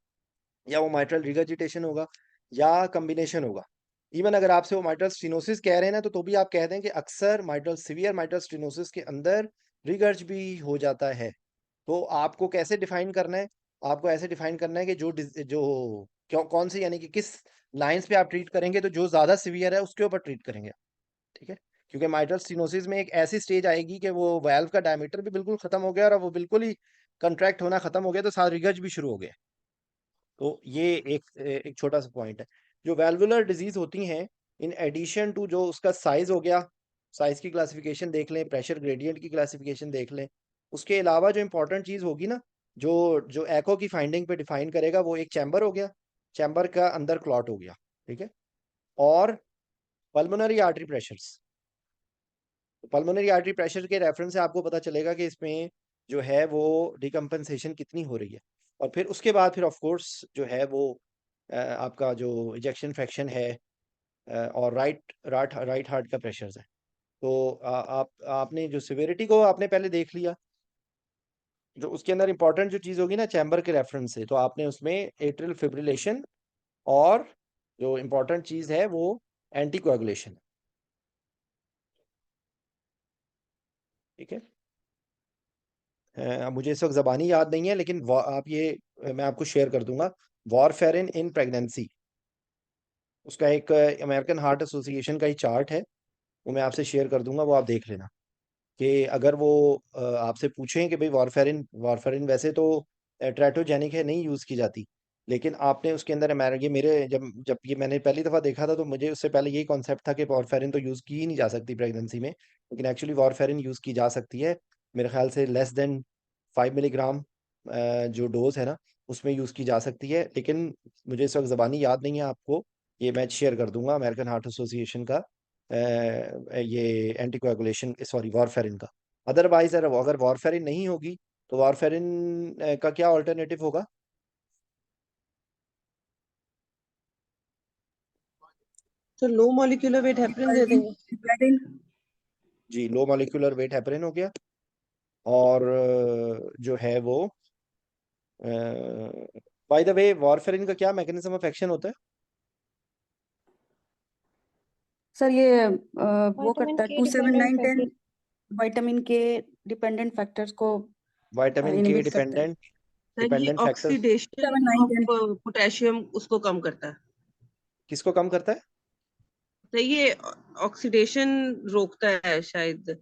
या वो माइट्रल रिगर्जिटेशन होगा, या कॉम्बिनेशन होगा। इवन अगर आपसे वो माइट्रल स्टेनोसिस कह रहे हैं ना, तो भी आप कह दें कि अक्सर सीवियर माइट्रल स्टेनोसिस के अंदर रिगर्ज भी हो जाता है। तो आपको कैसे डिफाइन करना है? आपको ऐसे डिफाइन करना है कि कौन सी, यानी कि किस लाइंस पे आप ट्रीट करेंगे, तो जो ज्यादा सीवियर है उसके ऊपर ट्रीट करेंगे, ठीक है? क्योंकि माइट्रल स्टेनोसिस में एक ऐसी स्टेज आएगी कि वो वाल्व का डायमीटर भी बिल्कुल खत्म हो गया और वो बिल्कुल ही कंट्रैक्ट होना खत्म हो गया, तो साथ रिगर्ज भी शुरू हो गया। तो ये एक छोटा सा पॉइंट है। जो वैल्वुलर डिजीज होती हैं, इन एडिशन टू जो उसका साइज हो गया, साइज की क्लासिफिकेशन देख लें, प्रेशर ग्रेडियंट की क्लासिफिकेशन देख लें, उसके अलावा जो इंपॉर्टेंट चीज होगी ना, जो जो एको की फाइंडिंग पे डिफाइन करेगा, वो एक चैम्बर हो गया, चैम्बर का अंदर क्लॉट हो गया, ठीक है? और pulmonary artery pressures, pulmonary artery pressure के रेफरेंस से आपको पता चलेगा कि इसमें जो है वो डिकम्पनसेशन कितनी हो रही है। और फिर उसके बाद फिर ऑफ कोर्स जो है वो आपका जो इजेक्शन फ्रैक्शन है, और राइट हार्ट का प्रेशर्स है। तो आपने जो सिवियरिटी को आपने पहले देख लिया, जो उसके अंदर इंपॉर्टेंट जो चीज़ होगी ना चैम्बर के रेफरेंस से, तो आपने उसमें एट्रियल फिब्रिलेशन और जो इंपॉर्टेंट चीज़ है वो एंटीकोagulation, ठीक है? मुझे इस वक्त ज़बानी याद नहीं है, लेकिन आप ये मैं आपको शेयर कर दूंगा, वॉरफेरिन इन प्रेगनेंसी, उसका एक अमेरिकन हार्ट एसोसिएशन का ही चार्ट है, वो मैं आपसे शेयर कर दूंगा, वो आप देख लेना। कि अगर वो आपसे पूछें कि भाई वारफेरिन वारफेरिन वैसे तो ट्रेटोजेनिक है, नहीं यूज़ की जाती, लेकिन आपने उसके अंदर ये मेरे जब जब ये मैंने पहली दफ़ा देखा था, तो मुझे उससे पहले यही कॉन्सेप्ट था कि वारफेरिन तो यूज़ की ही नहीं जा सकती प्रेगनेंसी में, लेकिन एक्चुअली वारफेरिन यूज़ की जा सकती है। मेरे ख्याल से लेस देन 5 मिलीग्राम जो डोज है ना, उसमें यूज़ की जा सकती है, लेकिन मुझे इस वक्त ज़बानी याद नहीं है आपको, ये मैं शेयर कर दूंगा अमेरिकन हार्ट एसोसिएशन का ये एंटीकोagulation, सॉरी, वारफेरिन का। अदरवाइज अगर वारफेरिन नहीं होगी, तो वारफेरिन का क्या ऑल्टरनेटिव होगा? तो लो मॉलिक्यूलर वेट हेपरिन दे देंगे। हेपेरिन। जी, लो मॉलिक्यूलर वेट हेपरिन हो गया। और जो है वो बाय द वे, वारफेरिन का क्या मैकेनिज्म ऑफ एक्शन होता है? सर ये वो विटामिन करता है के 2, 7, डिपेंडेंट 9, फैटी। 10 विटामिन के डिपेंडेंट फैक्टर्स को विटामिन के इनहिबिट करता है। डिपेंडेंट सर ये फैक्टर्स 7, ऑक्सीडेशन 9, ऑफ 10 पोटेशियम उसको कम करता है। किसको कम करता है? तो ये ऑक्सीडेशन रोकता है शायद।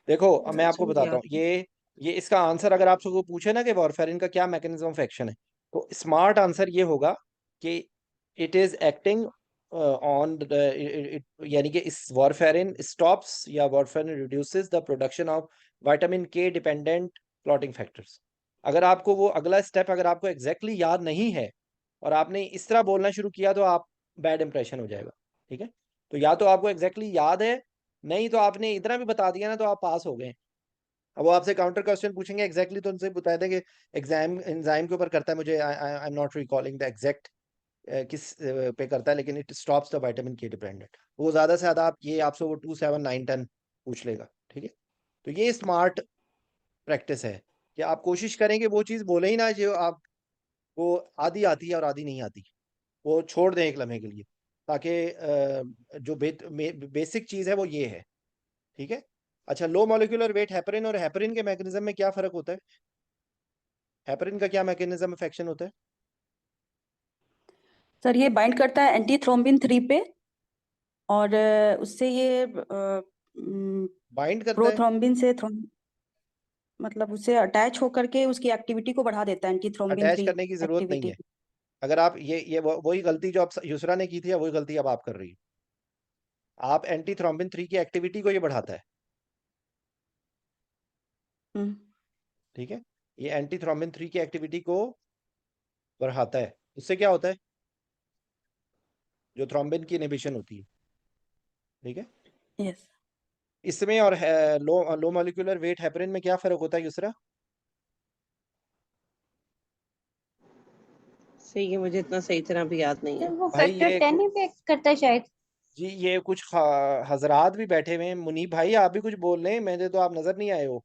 देखो, अब मैं आपको मुझे बताता याद हूँ, ये इसका आंसर अगर आपसे को पूछे ना कि वारफेरिन का क्या मैकेनिज्म ऑफ एक्शन है, तो स्मार्ट आंसर ये होगा कि इट इज एक्टिंग ऑन यानी कि इस वारफेरिन स्टॉप्स या warfarin reduces the production of vitamin के डिपेंडेंट क्लॉटिंग फैक्टर्स। अगर आपको वो अगला स्टेप अगर आपको एग्जैक्टली याद नहीं है और आपने इस तरह बोलना शुरू किया, तो आप बैड इंप्रेशन हो जाएगा, ठीक है? तो या तो आपको एग्जैक्टली याद है, नहीं तो आपने इतना भी बता दिया ना, तो आप पास हो गए। अब वो आपसे काउंटर क्वेश्चन पूछेंगे एग्जैक्टली, तो उनसे बता देंगे एग्जाम एंजाइम के ऊपर करता है, मुझे I am not recalling the exact किस पे करता है, लेकिन इट स्टॉप्स द विटामिन के डिपेंडेंट। वो ज्यादा से ज्यादा आप ये आपसे वो 2, 7, 9, 10 पूछ लेगा, ठीक है? तो ये स्मार्ट प्रैक्टिस है कि आप कोशिश करें कि वो चीज़ बोले ही ना जो आप वो आधी आती है और आधी नहीं आती, वो छोड़ दें एक लम्हे के लिए, ताकि जो बेसिक चीज़ है वो ये है, ठीक है? अच्छा, लो मॉलिक्यूलर वेट हेपरिन और हेपरिन के मैकेनिज्म में क्या फ़र्क होता है? हेपरिन का क्या मैकेनिज्म ऑफ एक्शन होता है? सर ये बाइंड करता है एंटी थ्रोम्बिन 3 पे, और उससे ये बाइंड करता है? प्रोथ्रोम्बिन से मतलब उससे अटैच होकर के उसकी एक्टिविटी को बढ़ा देता है, एंटी थ्रोम्बिन अटैच 3 करने की ज़रूरत नहीं एक्टिविटी। है। अगर आप वही गलती जो आप युसरा ने की थी, वही गलती अब आप कर रही हो। आप एंटी थ्रोम्बिन 3 की एक्टिविटी को ये बढ़ाता है, हम्म। ठीक है? ये एंटी थ्रोम्बिन 3 की एक्टिविटी को बढ़ाता है। उससे क्या होता है? जो थ्रोम्बिन की इनहिबिशन होती है, ठीक है? यस। इसमें और लो मॉलिक्यूलर वेट हेपरिन में क्या फ़र्क होता है युसरा? सही है, मुझे इतना सही तरह भी याद नहीं सर है। वो भाई फैक्टर 10 इफेक्ट करता है शायद। जी, ये कुछ हजरात भी बैठे हुए हैं। मुनीब भाई, आप भी कुछ बोल रहे हैं, मेरे तो आप नजर नहीं आए हो।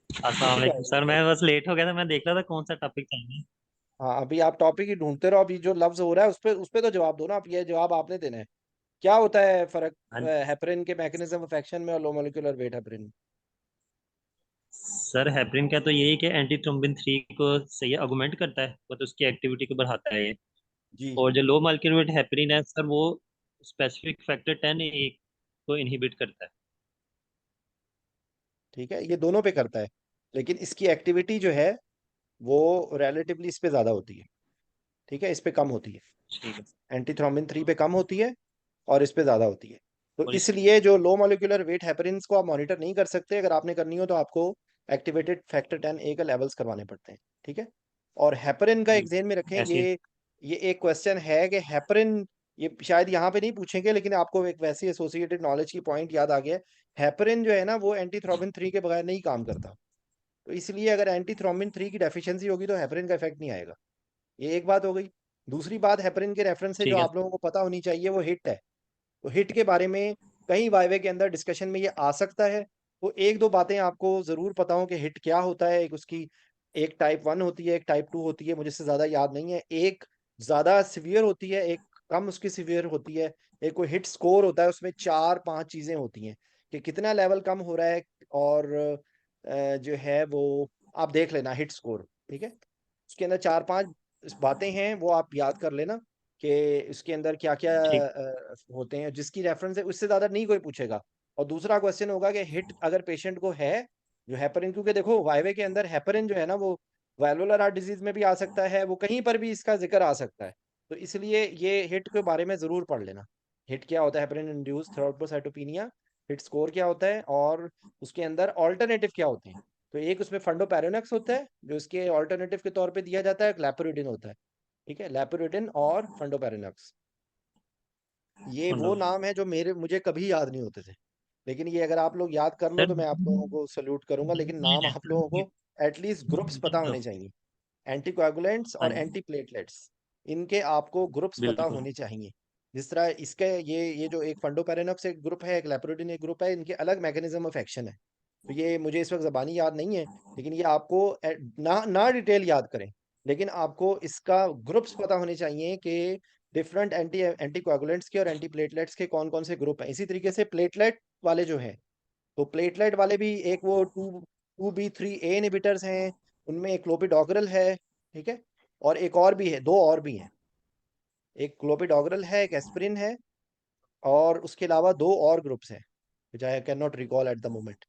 अस्सलाम वालेकुम सर, मैं बस लेट हो गया था, मैं देख रहा था कौन सा टॉपिक चल रहा है। हाँ, अभी आप टॉपिक ही ढूंढते रहो, अभी जो लफ्ज हो रहा है उस पे तो जवाब दो ना, आप ये जवाब आपने देना है। क्या होता है फर्क हाँ हेपरिन के मैकेनिज्म ऑफ एक्शन में और लो मॉलिक्यूलर वेट हेपरिन में? सर, हेपरिन का तो यही कि एंटी थ्रोम्बिन 3 को सही अगुमेंट करता है, मतलब उसकी एक्टिविटी को बढ़ाता है ये। जी और जो लो मॉलिक्यूलर वेट हेपरिन है सर, वो स्पेसिफिक फैक्टर 10 को इनहिबिट करता है। ठीक है, ये दोनों पे करता है, लेकिन इसकी एक्टिविटी जो है वो रिलेटिवली इस पे ज्यादा होती है। ठीक है, इस पे कम होती है। ठीक है। एंटी थ्रोम्बिन 3 पे कम होती है और इस पे ज्यादा होती है। तो और इस इसलिए जो लो मॉलिक्यूलर वेट हेपरिन्स को आप मॉनिटर नहीं कर सकते, अगर आपने करनी हो तो आपको एक्टिवेटेड फैक्टर 10A का लेवल्स करवाने पड़ते हैं। ठीक है, और हेपरिन का एक जी, जेन में रखें, ऐसे। ये एक क्वेश्चन है कि हेपरिन, ये शायद यहाँ पे नहीं पूछेंगे, लेकिन आपको एक वैसी एसोसिएटेड नॉलेज की पॉइंट याद आ गया। हेपरिन जो है ना, वो एंटी थ्रोम्बिन 3 के बगैर नहीं काम करता। तो इसलिए अगर एंटी थ्रोम्बिन 3 की डेफिशिएंसी होगी तो हेपरिन का इफेक्ट नहीं आएगा। ये एक बात हो गई। दूसरी बात, हेपरिन के रेफरेंस से जो ठीक है। आप लोगों को पता होनी चाहिए वो हिट है। तो हिट के बारे में कई वाइवे के अंदर डिस्कशन में ये आ सकता है। तो एक दो बातें आपको जरूर पता हो कि हिट क्या होता है। एक उसकी एक टाइप 1 होती है, एक टाइप 2 होती है, मुझे से ज्यादा याद नहीं है। एक ज्यादा सिवियर होती है, एक कम उसकी सिवियर होती है। एक कोई हिट स्कोर होता है, उसमें 4-5 चीजें होती हैं कि कितना लेवल कम हो रहा है। और जो है वो आप देख लेना हिट स्कोर। ठीक है, उसके अंदर 4-5 बातें हैं, वो आप याद कर लेना कि इसके अंदर क्या क्या ठीक। होते हैं, जिसकी रेफरेंस है उससे ज्यादा नहीं कोई पूछेगा। और दूसरा क्वेश्चन होगा कि हिट अगर पेशेंट को है जो हेपरिन, क्योंकि देखो वाइवे के अंदर हेपरिन जो है ना, वो वाल्वुलर हार्ट डिजीज में भी आ सकता है, वो कहीं पर भी इसका जिक्र आ सकता है। तो इसलिए ये हिट के बारे में जरूर पढ़ लेना। हिट क्या होता है, heparin induced thrombocytopenia, hit score क्या होता है, और उसके अंदर ऑल्टरनेटिव क्या होते हैं। तो एक उसमें फंडोपैरोनेक्स होता है जो इसके ऑल्टरनेटिव के तौर पे दिया जाता है, एक लैपोरिडिन होता है। ठीक है, लैपोरिडिन और फंडोपैरोनेक्स, ये वो सुनो नाम है जो मुझे कभी याद नहीं होते थे। लेकिन ये अगर आप लोग याद कर लो सर, तो मैं आप लोगों को सल्यूट करूंगा, लेकिन नाम आप लोगों को एटलीस्ट ग्रुप्स पता होने चाहिए। एंटीकोएगुलेंट्स हाँ और जी, एंटीप्लेटलेट्स, इनके आपको ग्रुप्स पता बिल्कुल। होने चाहिए। जिस तरह इसके ये जो एक फंडोपैरेनॉक्स एक ग्रुप है, एक लेप्रोडिन एक ग्रुप है, इनके अलग मैकेनिज्म ऑफ एक्शन है। तो ये मुझे इस वक्त ज़बानी याद नहीं है, लेकिन ये आपको ना ना डिटेल याद करें, लेकिन आपको इसका ग्रुप्स पता होने चाहिए कि डिफरेंट एंटीकोएगुलेंट्स के और एंटीप्लेटलेट्स के कौन कौन से ग्रुप हैं। इसी तरीके से प्लेटलेट वाले जो हैं, तो प्लेटलेट वाले भी एक वो 2B3A इनहिबिटर्स हैं, उनमें एक क्लोपिडोग्रल है। ठीक है, और एक और भी है, दो और भी हैं, एक क्लोपिडोग्रल है, एक एस्पिरिन है, और उसके अलावा दो और ग्रुप्स हैं which I cannot recall at the moment।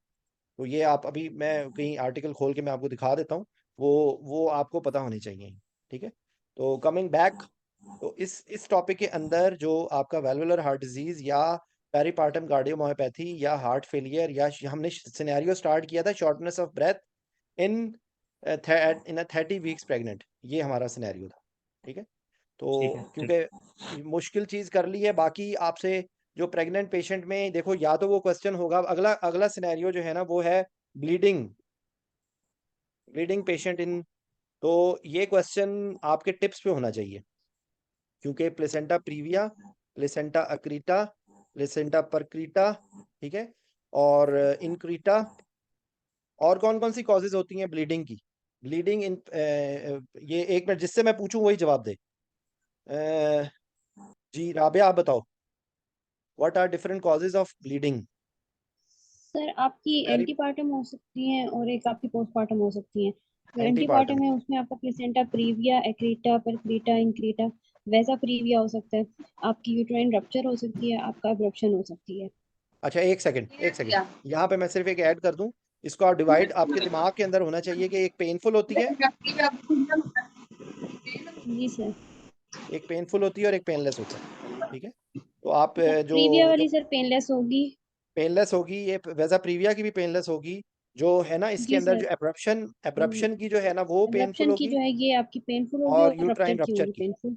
तो ये आप अभी, मैं कहीं आर्टिकल खोल के मैं आपको दिखा देता हूँ, वो आपको पता होनी चाहिए। ठीक है, तो कमिंग बैक, तो इस टॉपिक के अंदर जो आपका वेल्वुलर हार्ट डिजीज या पेरिपार्टम कार्डियोमायोपैथी या हार्ट फेलियर, या हमने सिनेरियो स्टार्ट किया था shortness of breath in in 30 weeks pregnant, ये हमारा सिनेरियो था। ठीक है, तो ठीक है। ठीक। क्योंकि मुश्किल चीज कर ली है, बाकी आपसे जो प्रेग्नेंट पेशेंट में देखो, या तो वो क्वेश्चन होगा, अगला अगला सिनेरियो जो है ना वो है ब्लीडिंग, ब्लीडिंग पेशेंट इन। तो ये क्वेश्चन आपके टिप्स पे होना चाहिए, क्योंकि प्लेसेंटा प्रीविया, प्लेसेंटा अक्रीटा, प्लेसेंटा परक्रीटा, ठीक है, और इनक्रीटा, और कौन कौन सी कॉजेज होती हैं ब्लीडिंग की। ब्लीडिंग इन ये एक मिनट, जिससे मैं पूछूं वही जवाब दे। अ, जी राबिया, आप बताओ, what are different causes of bleeding. Sir आपकी एंटीपार्टम हो सकती हैं और एक आपकी पोस्टपार्टम हो सकती हैं। जो एंटीपार्टम, एंटीपार्टम है उसमें आपका प्लेसेंटा प्रीविया, एक्रीटा, परक्रीटा, इंक्रीटा, वैसा प्रीविया हो सकता है। आपकी यूट्राइन रप्चर हो सकती है, आपका एब्रप्शन हो सकती है। अच्छा एक सेकंड, एक सेकंड, यहाँ पे मैं सिर्फ एक ऐड कर दूं, इसको आप डिवाइड, आपके दिमाग के अंदर होना चाहिए कि एक पेनफुल होती है, जी सर। एक पेनफुल होती है और एक पेनलेस होता है। ठीक है, तो आप जो प्रीविया जो वाली सर पेनलेस होगी। पेनलेस होगी, ये वैसा प्रीविया की भी पेनलेस होगी। जो है ना इसके जी अंदर सर। जो एब्रप्शन एब्रप्शन की जो है ना वो पेनफुल एब्रप्शन की होगी, जो है ये आपकी पेनफुल होगी और और रप्चर यूट्राइन की रप्चर होगी की, पेनफुल।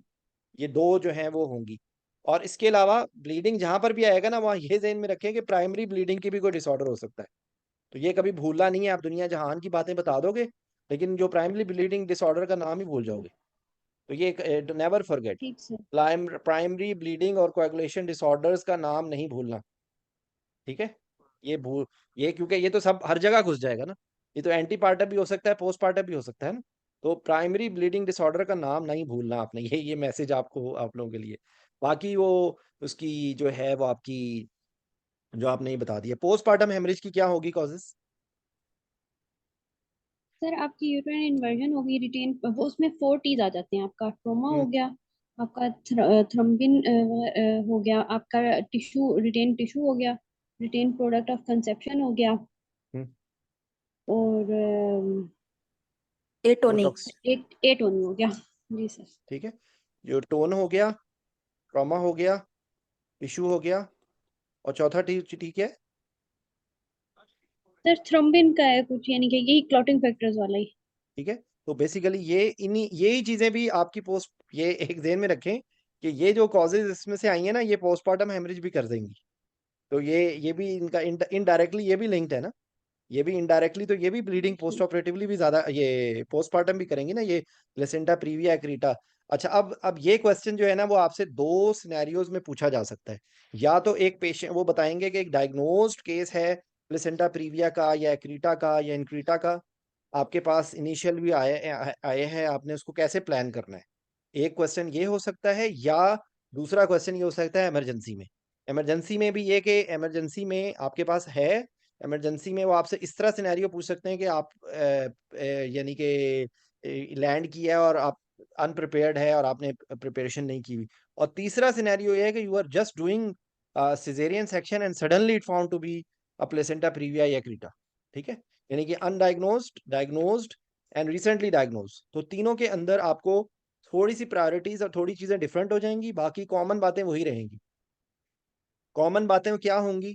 ये दो जो हैं वो होंगी। और इसके अलावा ब्लीडिंग जहां पर भी आएगा ना, वहाँ ये ज़हन में रखें कि प्राइमरी ब्लीडिंग की भी कोई डिसऑर्डर हो सकता है। तो ये कभी भूलना नहीं है, आप दुनिया जहान की बातें बता दोगे, लेकिन जो प्राइमरी ब्लीडिंग डिसऑर्डर का नाम ही भूल जाओगे। तो ये नेवर फॉरगेट, ठीक सर। प्राइमरी ब्लीडिंग और कोएगुलेशन डिसऑर्डर्स का नाम नहीं भूलना। ठीक है, ये भूल, ये क्योंकि ये तो सब हर जगह घुस जाएगा ना, ये तो एंटीपार्टम भी हो सकता है, पोस्टपार्टम भी हो सकता है ना। तो प्राइमरी ब्लीडिंग डिसऑर्डर का नाम नहीं भूलना आपने, ये मैसेज आपको, आप लोगों के लिए। बाकी वो उसकी जो है वो आपकी, जो आपने ये बता दिया। पोस्टमार्टम हेमरेज की क्या होगी कॉजेस? सर आपकी यूट्राइन इन्वर्जन होगी, रिटेन वो उसमें 4 T's आ जाते हैं। आपका ट्रोमा हो गया, आपका थ्रम्बिन हो गया, आपका टिश्यू रिटेन टिश्यू हो गया, रिटेन प्रोडक्ट ऑफ कंसेप्शन हो गया, और एटोनी। बोटॉक्स, एटोनी हो गया। जी सर। ठीक है। जो टोन हो गया, ट्रॉमा हो गया, टिश्यू हो गया, और चौथा ठीक है। सर थ्रोम्बिन का है कुछ, यानी कि यही क्लॉटिंग फैक्टर्स वाला ही। ठीक है। तो बेसिकली ये इन्हीं यही चीजें भी आपकी पोस्ट, ये एक ध्यान में रखें कि ये जो कॉजेज इसमें से आई है ना, ये पोस्टमार्टम हेमरेज भी कर देंगी। तो ये भी इनका इनडायरेक्टली ये भी लिंक्ड है ना, ये भी इनडायरेक्टली, तो ये भी ब्लीडिंग पोस्ट ऑपरेटिवली भी ज्यादा, ये पोस्टमार्टम भी करेंगी ना, ये प्लेसेंटा प्रीविया एक्रीटा। अच्छा, अब ये क्वेश्चन जो है ना वो आपसे दो सिनेरियोज में पूछा जा सकता है। या तो एक पेशेंट वो बताएंगे कि एक डायग्नोस्ड केस है प्लेसेंटा प्रीविया का या एक्रीटा का या इनक्रीटा का, आपके पास इनिशियल भी आए हैं, आपने उसको कैसे प्लान करना है। एक क्वेश्चन ये हो सकता है, या दूसरा क्वेश्चन ये हो सकता है इमरजेंसी में। इमरजेंसी में भी ये कि इमरजेंसी में आपके पास है, इमरजेंसी में वो आपसे इस तरह सिनेरियो पूछ सकते हैं कि आप यानी कि लैंड किया है और आप अनप्रिपेयर्ड है और आपने प्रिपरेशन नहीं की हुई। और तीसरा सिनेरियो ये है कि you are just doing caesarean section and suddenly it found to be a placenta previa या क्रीटा। ठीक है, यानी कि undiagnosed, diagnosed and recently diagnosed. तो तीनों के अंदर आपको थोड़ी सी प्रायोरिटीज और थोड़ी चीजें डिफरेंट हो जाएंगी, बाकी कॉमन बातें वही रहेंगी। कॉमन बातें क्या होंगी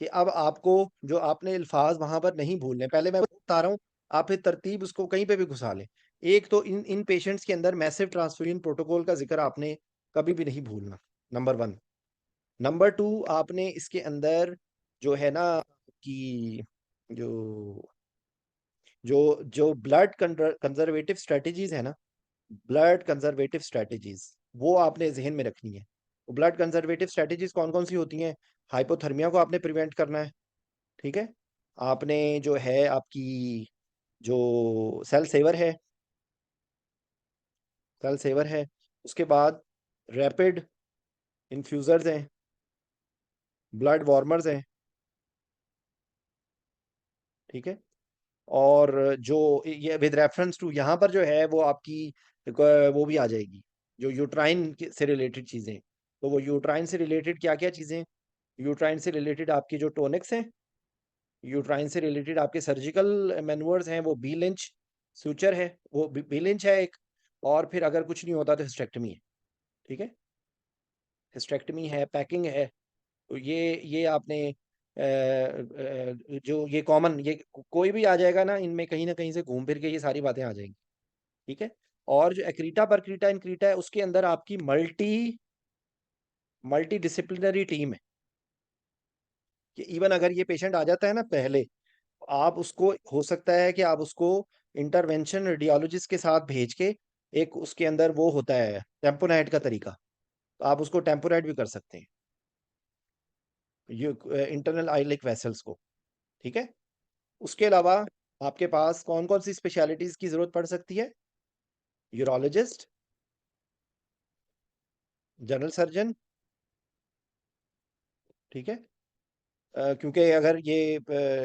कि अब आपको जो आपने अल्फाज वहां पर नहीं भूलने, पहले मैं बता रहा हूँ, आप फिर तरतीब उसको कहीं पे भी घुसा लें। एक तो इन पेशेंट्स के अंदर मैसिव ट्रांसफ्यूजन प्रोटोकॉल का जिक्र आपने कभी भी नहीं भूलना, नंबर 1। नंबर 2, आपने इसके अंदर जो है ना कि जो जो जो ब्लड कंजर्वेटिव स्ट्रेटजीज है ना, ब्लड कंजर्वेटिव स्ट्रेटजीज, वो आपने जहन में रखनी है। तो ब्लड कंजर्वेटिव स्ट्रेटजीज कौन कौन सी होती हैं? हाइपोथर्मिया को आपने प्रिवेंट करना है, ठीक है। आपने जो है आपकी जो सेल सेवर है, सेल सेवर है, उसके बाद रैपिड इन्फ्यूजर्स हैं, ब्लड वार्मर्स हैं, ठीक है। और जो ये विद रेफरेंस टू यहाँ पर जो है वो आपकी वो भी आ जाएगी, जो यूट्राइन से रिलेटेड चीज़ें। तो वो यूट्राइन से रिलेटेड क्या क्या चीज़ें, यूट्राइन से रिलेटेड आपकी जो टोनिक्स हैं, यूट्राइन से रिलेटेड आपके सर्जिकल मैनूवर्स हैं, वो बी लिंच सूचर है, वो बी लिंच है एक। और फिर अगर कुछ नहीं होता तो हिस्टेक्टमी है, ठीक है। हिस्टेक्टमी है, पैकिंग है। तो ये आपने जो ये कॉमन, ये कोई भी आ जाएगा ना इनमें, कहीं ना कहीं से घूम फिर के ये सारी बातें आ जाएंगी, ठीक है। और जो एक्रीटा परक्रीटा इनक्रीटा है, उसके अंदर आपकी मल्टी डिसिप्लिनरी टीम है कि इवन अगर ये पेशेंट आ जाता है ना पहले, आप उसको, हो सकता है कि आप उसको इंटरवेंशन रेडियोलॉजिस्ट के साथ भेज के, एक उसके अंदर वो होता है टेम्पोनाइट का तरीका, तो आप उसको टेम्पोनाइट भी कर सकते हैं, ये इंटरनल आइलिक वेसल्स को, ठीक है। उसके अलावा आपके पास कौन कौन सी स्पेशलिटीज की जरूरत पड़ सकती है? यूरोलॉजिस्ट, जनरल सर्जन, ठीक है। क्योंकि अगर ये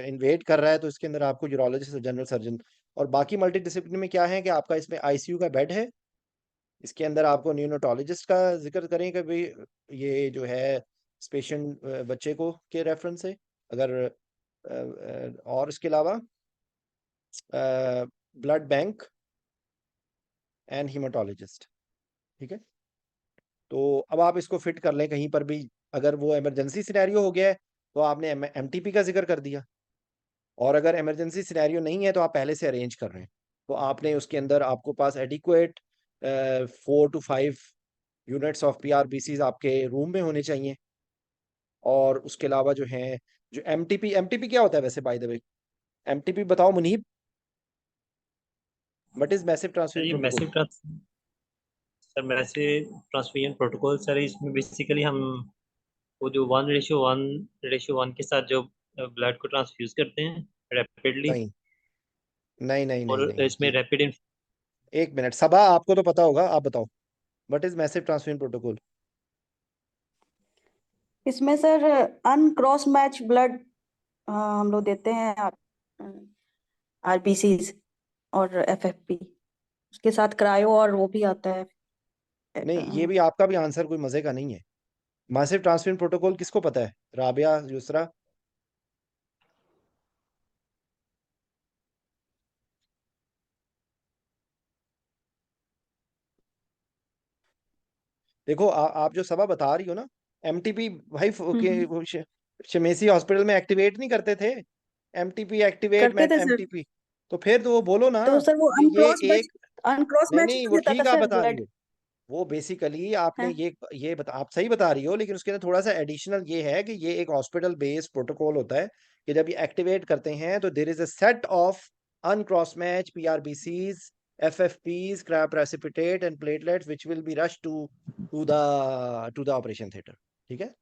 इन्वेट कर रहा है तो इसके अंदर आपको यूरोलॉजिस्ट और जनरल सर्जन। और बाकी मल्टी डिसिप्लिन में क्या है कि आपका इसमें आईसीयू का बेड है, इसके अंदर आपको न्यूनोटोलॉजिस्ट का जिक्र करें कि भाई ये जो है इस पेशेंट बच्चे को के रेफरेंस से, अगर और इसके अलावा ब्लड बैंक एंड हीमाटोलॉजिस्ट, ठीक है। तो अब आप इसको फिट कर लें कहीं पर भी, अगर वो इमरजेंसी सिनेरियो हो गया है तो आपने एमटीपी का जिक्र कर दिया, और अगर इमरजेंसी सिनेरियो नहीं है तो आप पहले से अरेंज कर रहे हैं, तो आपने उसके अंदर आपको पास adequate 4 to 5 units of PRBC आपके रूम में होने चाहिए। और उसके अलावा जो है, जो एमटीपी क्या होता है वैसे, बाय द वे एमटीपी बताओ Munib, what is massive sir transfusion ये protocol? Massive transfusion protocol sir, इसमें बेसिकली हम वो जो 1:1 के साथ जो ब्लड को ट्रांसफ्यूज करते हैं रैपिडली, नहीं नहीं नहीं नहीं और नहीं इसमें रैपिड एक मिनट, सबा आपको तो पता होगा, आप बताओ what is massive transfusion protocol. इसमें सर अनक्रॉस मैच ब्लड हम लोग देते हैं आरबीसीज और एफएफपी, उसके साथ क्रायो और वो भी आता है। नहीं, ये भी आपका भी आंसर कोई मजे का नहीं है। मैसिव ट्रांसफ्यूजन प्रोटोकॉल किसको पता है? राबिया, यूसरा? देखो आप जो सबा बता रही हो ना, एमटीपी भाई के वो शमेसी हॉस्पिटल में एक्टिवेट नहीं करते थे, एमटीपी एक्टिवेट करते थे सर। एमटीपी। तो फिर तो वो बोलो ना तो सर वो कि ये एक, अनक्रॉस नहीं मैच नहीं, क्यों वो देता था ठीक आप सर बता रही ब्लड हो, वो बेसिकली आपने है? ये बता, आप सही बता रही हो, लेकिन उसके अंदर थोड़ा सा एडिशनल ये है कि ये एक हॉस्पिटल बेस्ड प्रोटोकॉल होता है कि जब ये एक्टिवेट करते हैं तो there is a set of uncross match PRBCs, FFPs, cryoprecipitate and platelets which will be rush to the operation theatre. ठीक है,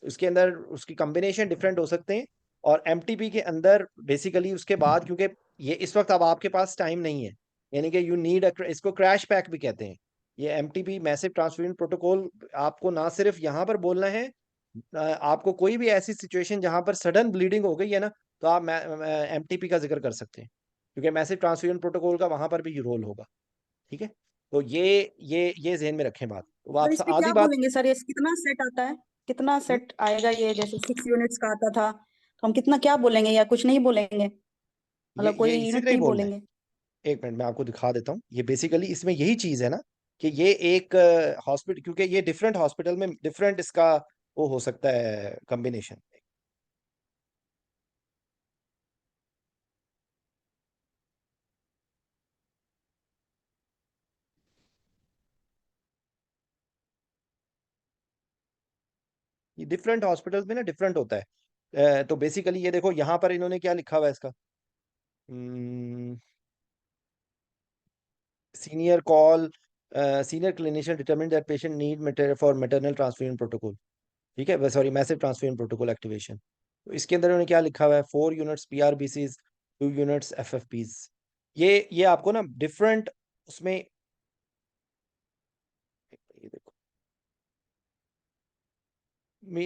उसके अंदर उसकी कॉम्बिनेशन डिफरेंट हो सकते हैं। और एमटीपी के अंदर बेसिकली उसके बाद, क्योंकि ये इस वक्त अब आपके पास टाइम नहीं है, यानी कि यू नीड, इसको क्रैश पैक भी कहते हैं। ये एमटीपी मैसिव ट्रांसफ्यूजन प्रोटोकॉल आपको ना सिर्फ यहाँ पर बोलना है, आपको कोई भी ऐसी सिचुएशन जहां पर सडन ब्लीडिंग हो गई है ना, तो आप एमटीपी का जिक्र कर सकते हैं, क्योंकि मैसिव ट्रांसफ्यूजन प्रोटोकॉल का वहां पर भी रोल होगा। ठीक है, तो ये जहन में रखें बात। तो और आप इस पे आधी क्या बात। बोलेंगे सर, ये कितना सेट आता है, कितना हम्म, सेट आएगा? ये जैसे 6 यूनिट्स का आता था, तो हम कितना क्या बोलेंगे या कुछ नहीं बोलेंगे, मतलब ये कोई इसी यूनिट तरह ही नहीं बोलना है। बोलेंगे? एक मिनट मैं आपको दिखा देता हूँ, ये बेसिकली इसमें यही चीज है ना कि ये एक हॉस्पिटल, क्योंकि ये डिफरेंट हॉस्पिटल में डिफरेंट इसका वो हो सकता है कॉम्बिनेशन। ये डिफरेंट हॉस्पिटल्स में ना डिफरेंट होता है। तो बेसिकली ये देखो यहाँ पर इन्होंने क्या लिखा हुआ है इसका, senior call, senior clinician determine that patient need for maternal transfusion protocol. ठीक है, sorry, massive transfusion protocol activation. तो इसके अंदर उन्होंने क्या लिखा हुआ है, 4 यूनिट्स पीआरबीसीज, 2 यूनिट्स एफएफपीज। ये आपको ना डिफरेंट उसमें, ये देखो,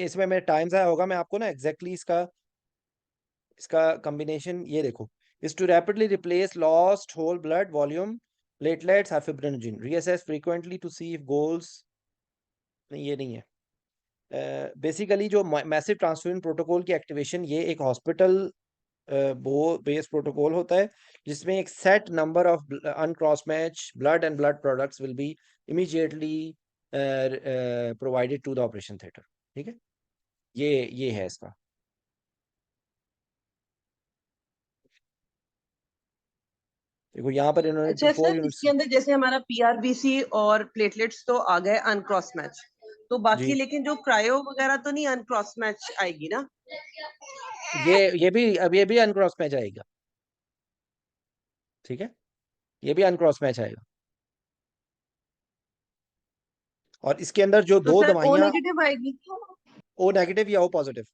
इसमें मेरा टाइम ज़ाया होगा, मैं आपको ना एग्जैक्टली इसका इसका कॉम्बिनेशन ये देखो, is to rapidly replace lost whole blood volume, platelets और fibrinogen, reassess frequently to see if goals. नहीं, ये नहीं है। बेसिकली जो मैसिव ट्रांसफ्यूजन प्रोटोकॉल की एक्टिवेशन, ये एक हॉस्पिटल वो बेस प्रोटोकॉल होता है जिसमें एक set number of uncross match blood and blood products will be immediately provided to the operation theatre. ठीक है, ये है इसका। देखो यहाँ पर इन्होंने अच्छा 4 सर, यूनिट्स। इसके अंदर जैसे हमारा पीआरबीसी और प्लेटलेट्स तो आ गए अनक्रॉस मैच, तो बाकी जी, लेकिन जो क्रायो वगैरह तो नहीं अनक्रॉस मैच आएगी ना? ये भी अनक्रॉस मैच आएगा। ठीक है, ये भी अनक्रॉस मैच आएगा। और इसके अंदर जो तो दो सर ओ दवाइयां, नेगेटिव आएगी? ओ नेगेटिव या ओ पॉजिटिव।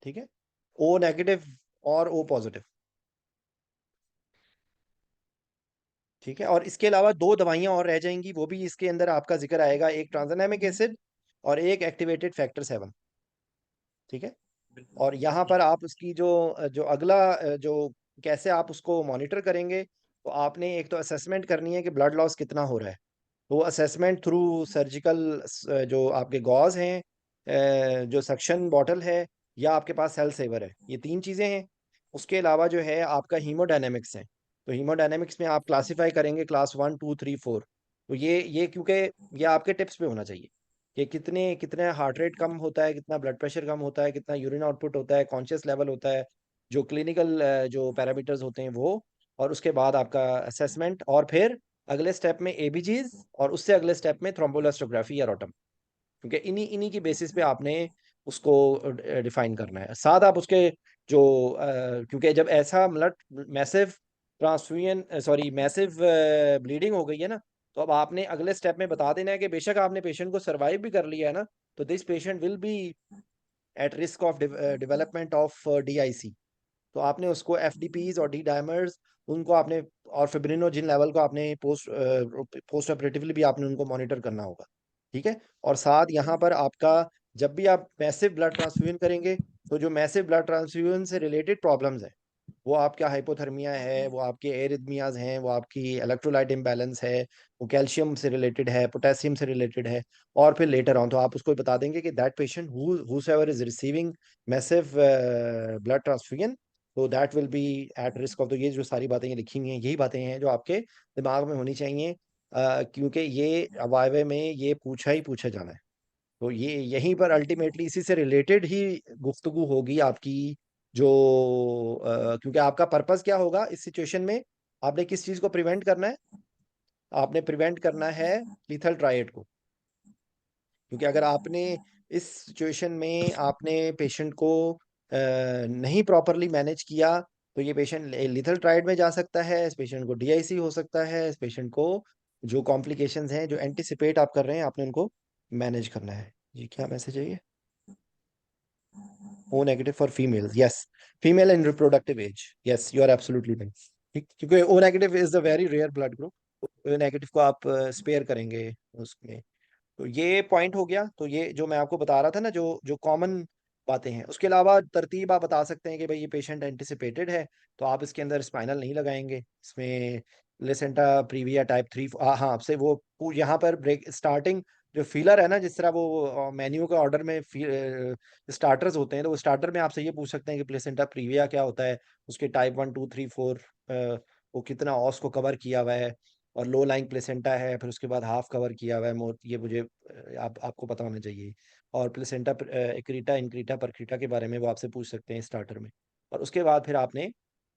ठीक है, ओ नेगेटिव और ओ पॉजिटिव। ठीक है, और इसके अलावा 2 दवाइयां और रह जाएंगी, वो भी इसके अंदर आपका जिक्र आएगा, एक ट्रांसएमिक एसिड और एक एक्टिवेटेड फैक्टर 7। ठीक है, बिल्कुल। और यहाँ पर आप उसकी जो जो अगला जो कैसे आप उसको मॉनिटर करेंगे, तो आपने एक तो असेसमेंट करनी है कि ब्लड लॉस कितना हो रहा है। तो असेसमेंट थ्रू सर्जिकल, जो आपके गॉज हैं, जो सक्शन बॉटल है, या आपके पास सेल सेवर है, ये 3 चीज़ें हैं। उसके अलावा जो है आपका हीमोडायनेमिक्स है। तो हीमोडायनेमिक्स में आप क्लासीफाई करेंगे क्लास 1 2 3 4। तो ये क्योंकि ये आपके टिप्स पे होना चाहिए कि कितने कितने हार्ट रेट कम होता है, कितना ब्लड प्रेशर कम होता है, कितना यूरिन आउटपुट होता है, कॉन्शियस लेवल होता है, जो क्लिनिकल जो पैरामीटर्स होते हैं वो। और उसके बाद आपका असेसमेंट, और फिर अगले स्टेप में एबीजीज, और उससे अगले स्टेप में थ्रोम्बोएलास्टोग्राफी या रोटम। क्योंकि इन्हीं इन्हीं की बेसिस पे आपने उसको डिफाइन करना है। साथ आप उसके जो क्योंकि जब ऐसा blood massive transfusion, sorry, massive bleeding हो गई है ना, तो अब आपने अगले स्टेप में बता देना है कि बेशक आपने पेशेंट को सर्वाइव भी कर लिया है ना, तो this patient will be at risk of development of DIC. तो आपने उसको एफडीपीज और डी डायमर्स, उनको आपने और फिब्रिनोजिन लेवल को आपने पोस्ट ऑपरेटिवली भी आपने उनको मॉनिटर करना होगा, ठीक है। और साथ यहाँ पर आपका जब भी आप मैसिव ब्लड ट्रांसफ्यूजन करेंगे, तो जो मैसिव ब्लड ट्रांसफ्यूजन से रिलेटेड प्रॉब्लम्स है, वो आपका हाइपोथर्मिया है, वो आपके एरिथमियाज हैं, वो आपकी इलेक्ट्रोलाइट इम्बैलेंस है, वो कैल्शियम से रिलेटेड है, पोटेशियम से रिलेटेड है, और फिर लेटर ऑन तो आप उसको बता देंगे कि that patient whosoever is receiving massive blood transfusion, तो that will be at risk of. तो ये जो सारी बातें ये लिखी हुई हैं, यही बातें हैं जो आपके दिमाग में होनी चाहिए, क्योंकि ये वाइवे में ये पूछा ही पूछा जाना है। तो ये यहीं पर अल्टीमेटली इसी से रिलेटेड ही गुफ्तगू होगी आपकी, जो क्योंकि आपका पर्पस क्या होगा इस सिचुएशन में, आपने किस चीज को प्रिवेंट करना है, आपने प्रिवेंट करना है लीथल ट्रायड को। क्योंकि अगर आपने इस सिचुएशन में आपने पेशेंट को नहीं प्रॉपरली मैनेज किया, तो ये पेशेंट लीथल ट्रायड में जा सकता है, इस पेशेंट को डीआईसी हो सकता है, इस पेशेंट को जो कॉम्प्लिकेशंस हैं जो एंटिसिपेट आप कर रहे हैं, आपने उनको मैनेज करना है। जी क्या मैसेज है ये? O negative for females, yes. Female in reproductive age. Yes, you are absolutely right. ठीक, क्योंकि O negative is a very rare blood group. O negative को आप स्पेयर करेंगे उसमें। तो ये पॉइंट हो गया। तो ये जो मैं आपको बता रहा था ना, जो जो कॉमन बातें हैं, उसके अलावा तरतीब आप बता सकते हैं कि भाई ये पेशेंट एंटिसिपेटेड है, तो आप इसके अंदर स्पाइनल नहीं लगाएंगे, इसमें प्लेसेंटा प्रीविया टाइप 3। हाँ, आपसे वो यहाँ पर ब्रेक स्टार्टिंग जो फीलर है ना, जिस तरह वो मेन्यू के ऑर्डर में स्टार्टर्स होते हैं, तो वो स्टार्टर में आपसे ये पूछ सकते हैं कि प्लेसेंटा प्रीविया क्या होता है, उसके टाइप 1 2 3 4 वो कितना ऑस को कवर किया हुआ है, और लो लाइंग प्लेसेंटा है, फिर उसके बाद हाफ कवर किया हुआ है मोर, ये मुझे आपको पता होना चाहिए। और प्लेसेंटा एक्रीटा इनक्रीटा परक्रीटा के बारे में वो आपसे पूछ सकते हैं स्टार्टर में। और उसके बाद फिर आपने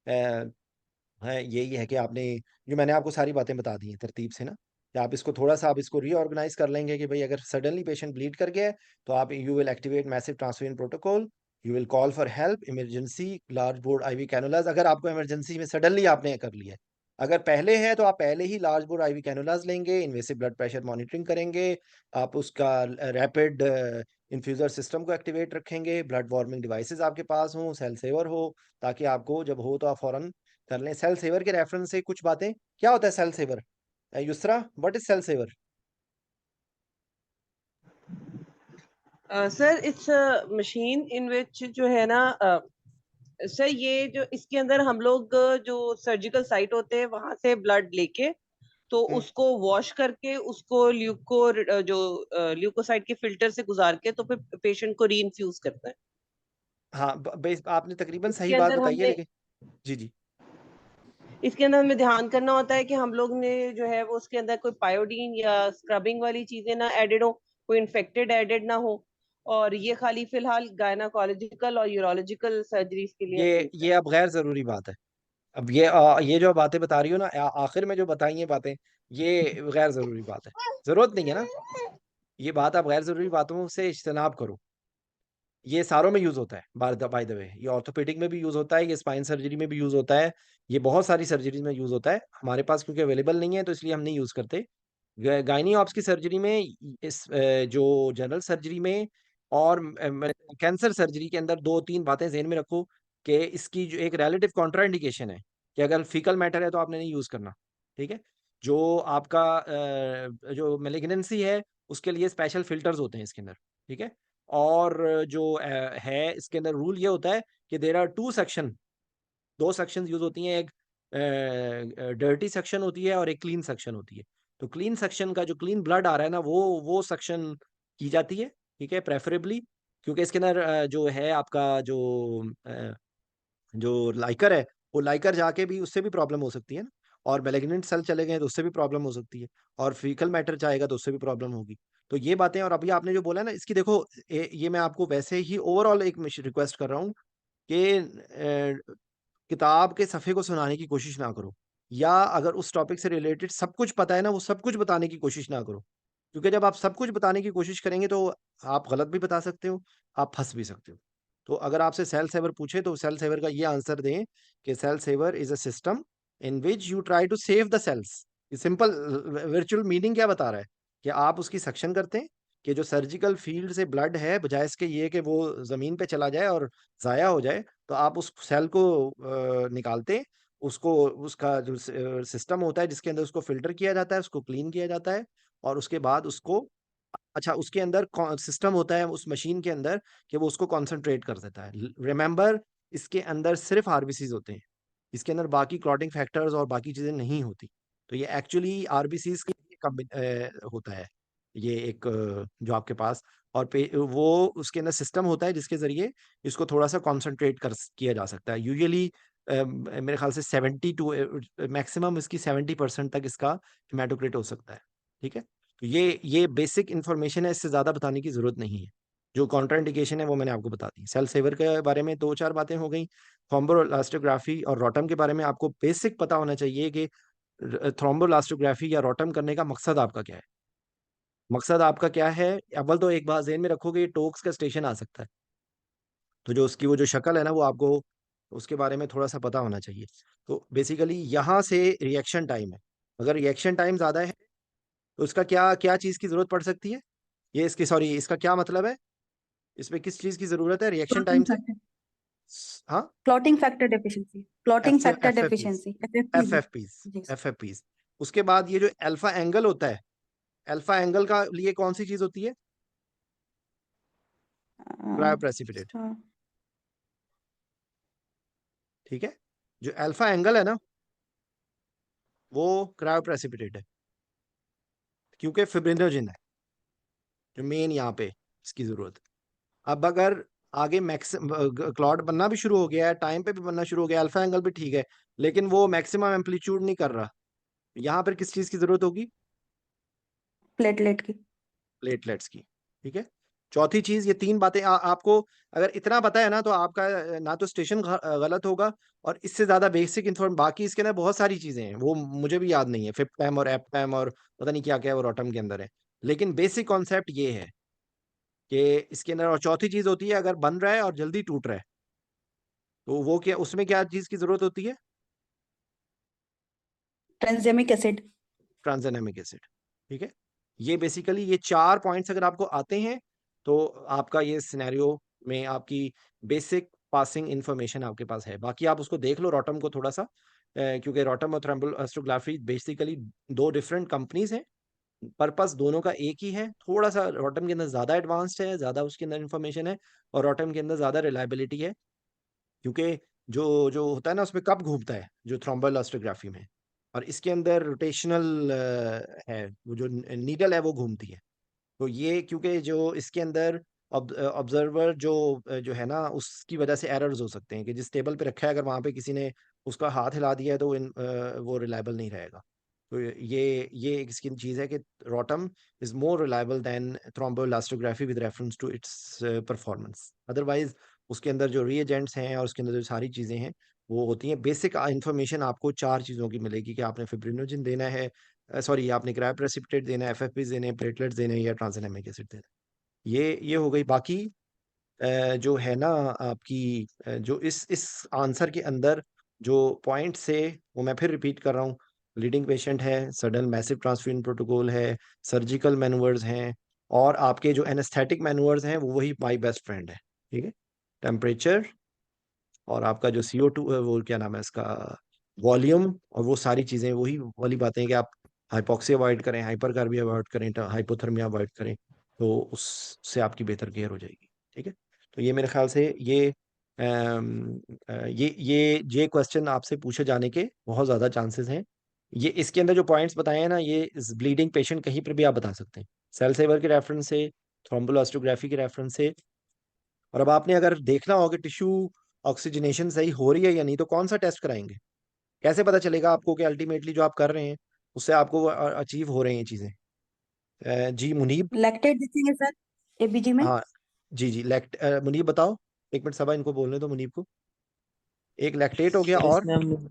है यही है कि आपने जो मैंने आपको सारी बातें बता दी हैं तरतीब से ना, कि आप इसको थोड़ा सा आप इसको रीऑर्गेनाइज कर लेंगे कि भाई अगर सडनली पेशेंट ब्लीड कर गया है, तो आप you will activate massive transfusion protocol, you will call for help, emergency large bore IV cannulas, अगर आपको इमरजेंसी में सडनली आपने कर लिया है। अगर पहले है तो आप पहले ही लार्ज बोर्ड आईवी कैनुलाज लेंगे, इन्वेसिव ब्लड प्रेशर मॉनिटरिंग करेंगे, आप उसका रैपिड इन्फ्यूजर सिस्टम को एक्टिवेट रखेंगे, ब्लड वार्मिंग डिवाइसेस आपके पास हों, सेल सेवर हो, ताकि आपको जब हो तो आप फौरन कर लें। सेल सेवर के रेफरेंस से कुछ बातें, क्या होता है cell saver? Yusra, what is cell saver? Sir it's machine in which जो है ना सर, ये जो इसके अंदर हम लोग जो सर्जिकल साइट होते हैं वहां से ब्लड लेके तो उसको वॉश करके उसको ल्यूकोसाइट के फिल्टर से गुजार के तो फिर पेशेंट को री इन्फ्यूज करता है। हाँ, आपने तकरीबन सही इसके बात अंदर बताई है, हमने लेकिन जी जी इसके अंदर हमें ध्यान करना होता है कि हम लोग ने जो है वो उसके अंदर कोई पायोडीन या स्क्रबिंग वाली चीजें ना एडेड हो, कोई इन्फेक्टेड एडेड ना हो, और ये खाली फिलहाल गायनाकोलॉजिकल और यूरोलॉजिकल सर्जरीज के लिए अप्रूव्ड है। ये अब गैर जरूरी बात है। अब ये जो बातें बता रही हो ना, आखिर में जो बताई हैं बातें, ये गैर जरूरी बात है, जरूरत नहीं है ना। ये बात आप गैर जरूरी बातों से इज्तनाब करो। ये सारों में यूज होता है, बाय द वे, ये ऑर्थोपेडिक में भी यूज होता है, ये स्पाइन सर्जरी में भी यूज होता है, ये बहुत सारी सर्जरीज में यूज होता है। हमारे पास क्योंकि अवेलेबल नहीं है तो इसलिए हम नहीं यूज करते। गायनी ऑप्स की सर्जरी में इस जो जनरल सर्जरी में और कैंसर सर्जरी के अंदर दो तीन बातें ज़हन में रखो, कि इसकी जो एक रिलेटिव कॉन्ट्राइंडिकेशन है कि अगर फीकल मैटर है तो आपने नहीं यूज़ करना, ठीक है। जो आपका जो मेलिग्नेंसी है, उसके लिए स्पेशल फिल्टर्स होते हैं इसके अंदर, ठीक है। और जो है इसके अंदर रूल ये होता है कि देर आर टू सेक्शन, दो सेक्शन यूज होती हैं, एक डर्टी सेक्शन होती है और एक क्लीन सेक्शन होती है। तो क्लीन सेक्शन का जो क्लीन ब्लड आ रहा है ना, वो सेक्शन की जाती है, ठीक है, प्रेफरेबली, क्योंकि इसके अंदर जो है आपका जो लाइकर है, वो लाइकर जाके भी उससे भी प्रॉब्लम हो सकती है ना, और मैलिग्नेंट सेल चले गए तो उससे भी प्रॉब्लम हो सकती है, और फीकल मैटर जाएगा तो उससे भी प्रॉब्लम होगी। तो ये बातें, और अभी आपने जो बोला ना इसकी देखो, ये मैं आपको वैसे ही ओवरऑल एक रिक्वेस्ट कर रहा हूँ कि किताब के सफ़े को सुनाने की कोशिश ना करो, या अगर उस टॉपिक से रिलेटेड सब कुछ पता है ना, वो सब कुछ बताने की कोशिश ना करो। क्योंकि जब आप सब कुछ बताने की कोशिश करेंगे तो आप गलत भी बता सकते हो, आप फँस भी सकते हो। तो अगर आपसे सेल सेवर पूछे तो सेल सेवर का ये आंसर दें कि cell saver is a system in which you try to save the cells. ये सिंपल वर्चुअल मीनिंग क्या बता रहा है, कि आप उसकी सक्शन करते हैं, कि जो सर्जिकल फील्ड से ब्लड है, बजाय इसके ये कि वो ज़मीन पे चला जाए और ज़ाया हो जाए, तो आप उस सेल को निकालते हैं उसको उसका जो सिस्टम होता है जिसके अंदर उसको फिल्टर किया जाता है, उसको क्लीन किया जाता है, और उसके बाद उसको, अच्छा, उसके अंदर सिस्टम होता है उस मशीन के अंदर कि वो उसको कॉन्सेंट्रेट कर देता है। रिमेंबर, इसके अंदर सिर्फ आरबीसीज होते हैं, इसके अंदर बाकी क्लॉटिंग फैक्टर्स और बाकी चीजें नहीं होती। तो ये एक्चुअली आरबीसीज होता है, ये एक जो आपके पास, और वो उसके अंदर सिस्टम होता है जिसके जरिए इसको थोड़ा सा कॉन्सेंट्रेट कर किया जा सकता है। यूजुअली मेरे ख्याल से 70 टू मैक्सिमम इसकी 70% तक इसका हेमाटोक्रिट हो सकता है। ठीक है, तो ये बेसिक इन्फॉर्मेशन है, इससे ज्यादा बताने की जरूरत नहीं है। जो कॉन्ट्राइंडिकेशन है वो मैंने आपको बता दी। सेल सेवर के बारे में 2-4 बातें हो गई। थ्रोम्बोइलास्टोग्राफी और रोटम के बारे में आपको बेसिक पता होना चाहिए कि थ्रोम्बोइलास्टोग्राफी या रोटम करने का मकसद आपका क्या है। मकसद आपका क्या है, अव्वल तो एक बात ज़हन में रखोगे, टोक्स का स्टेशन आ सकता है, तो जो उसकी वो जो शक्ल है ना, वो आपको उसके बारे में थोड़ा सा पता होना चाहिए। तो बेसिकली यहाँ से रिएक्शन टाइम है, अगर रिएक्शन टाइम ज़्यादा है तो उसका क्या क्या चीज़ की ज़रूरत पड़ सकती है, ये इसकी, सॉरी, इसका क्या मतलब है, इसमें किस चीज़ की ज़रूरत है रिएक्शन टाइम क्लॉटिंग से? फैक्टर, हाँ, clotting factor deficiency, clotting F factor F F Ps, deficiency, FFP. F F Ps, जी एफ एफ पीज। उसके बाद ये जो अल्फा एंगल होता है, अल्फा एंगल का लिए कौन सी चीज़ होती है? क्रायोप्रेसिपिटेट। सर। ठीक है, जो अल्फा एंगल है ना, वो क्रायोप्रेसिपिटेट है, क्योंकि फिब्रिनोजन है जो मेन यहाँ पे इसकी जरूरत है। अब अगर आगे मैक्स क्लॉट बनना भी शुरू हो गया है, टाइम पे भी बनना शुरू हो गया, अल्फा एंगल भी ठीक है, लेकिन वो मैक्सिमम एम्पलीट्यूड नहीं कर रहा, यहाँ पर किस चीज की जरूरत होगी? प्लेटलेट की। प्लेटलेट्स की। ठीक है, चौथी चीज, ये तीन बातें आपको अगर इतना पता है ना, तो आपका ना तो स्टेशन गलत होगा, और इससे ज्यादा बेसिक इन्फॉर्म, बाकी इसके अंदर बहुत सारी चीजें हैं, वो मुझे भी याद नहीं है, फिफ्थ टाइम और एप टाइम और पता नहीं क्या क्या वो रॉटम के अंदर है, लेकिन बेसिक कॉन्सेप्ट ये है कि इसके अंदर, और चौथी चीज होती है अगर बन रहा है और जल्दी टूट रहा है, तो वो क्या, उसमें क्या चीज की जरूरत होती है? ट्रांसजेमिक एसिड। ट्रांसएमिक एसिड। ठीक है, ये बेसिकली ये 4 पॉइंट्स अगर आपको आते हैं, तो आपका ये सिनेरियो में आपकी बेसिक पासिंग इंफॉर्मेशन आपके पास है। बाकी आप उसको देख लो रॉटम को थोड़ा सा, क्योंकि रॉटम और थर्मोइलेक्ट्रोग्राफी बेसिकली 2 डिफरेंट कंपनीज हैं, पर्पस दोनों का एक ही है। थोड़ा सा रॉटम के अंदर ज्यादा एडवांस्ड है, ज्यादा उसके अंदर इंफॉर्मेशन है, और रॉटम के अंदर ज्यादा रिलायबिलिटी है, क्योंकि जो जो होता है ना उसमें कप घूमता है जो थ्रोम्बोइलास्टोग्राफी में, और इसके अंदर रोटेशनल है, वो जो नीडल है वो घूमती है। तो ये क्योंकि जो इसके अंदर ऑब्जर्वर जो जो है ना, उसकी वजह से एरर्स हो सकते हैं कि जिस टेबल पे रखा है, अगर वहां पे किसी ने उसका हाथ हिला दिया है, तो वो रिलायबल नहीं रहेगा। तो ये एक इसकी चीज़ है कि ROTEM is more reliable than thromboelastography with reference to its performance. Otherwise उसके अंदर जो रिएजेंट्स हैं और उसके अंदर जो सारी चीज़ें हैं वो होती हैं। बेसिक इंफॉर्मेशन आपको 4 चीज़ों की मिलेगी कि आपने फिब्रिनोजन देना है, सॉरी, आपने क्रायोप्रेसिपिटेट देना है, एफएफपी देने हैं, प्लेटलेट्स देने हैं, या ट्रांसएमिक एसिड देना है। ये हो गई। बाकी जो है ना आपकी, जो इस आंसर के अंदर जो पॉइंट से, वो मैं फिर रिपीट कर रहा हूँ, लीडिंग पेशेंट है, सडन मैसिव ट्रांसफ्यूजन प्रोटोकॉल है, सर्जिकल मैनूवर्स हैं, और आपके जो एनेस्थेटिक मैनूवर्स हैं वो वही माई बेस्ट फ्रेंड है। ठीक है, टेम्परेचर, और आपका जो CO2 वो क्या नाम है इसका, वॉल्यूम, और वो सारी चीज़ें वही वाली बातें हैं कि आप हाइपॉक्सी अवॉइड करें, हाइपरकार्बिया अवॉइड करें, हाइपोथर्मिया अवॉइड करें, तो उससे आपकी बेहतर केयर हो जाएगी। ठीक है, तो ये मेरे ख्याल से ये क्वेश्चन आपसे पूछे जाने के बहुत ज़्यादा चांसेस हैं। ये इसके अंदर जो पॉइंट्स बताए हैं ना, ये इस ब्लीडिंग पेशेंट कहीं पर भी आप बता सकते हैं, सेल सेवर के रेफरेंस से, थ्रोम्बोइलास्टोग्राफी के रेफरेंस से। और अब आपने अगर देखना हो कि टिश्यू ऑक्सीजनेशन सही हो रही है या नहीं, तो कौन सा टेस्ट कराएंगे? कैसे पता चलेगा आपको कि अल्टीमेटली जो आप कर रहे हैं उससे आपको अचीव हो रही हैं चीजें? जी मुनीब। लैक्टेट देखेंगे सर एबीजी में। हाँ, जी जी, मुनीब बताओ, एक मिनट सबा इनको बोलने दो, मुनीब को। एक लैक्टेट हो गया, सर और इसमें हम,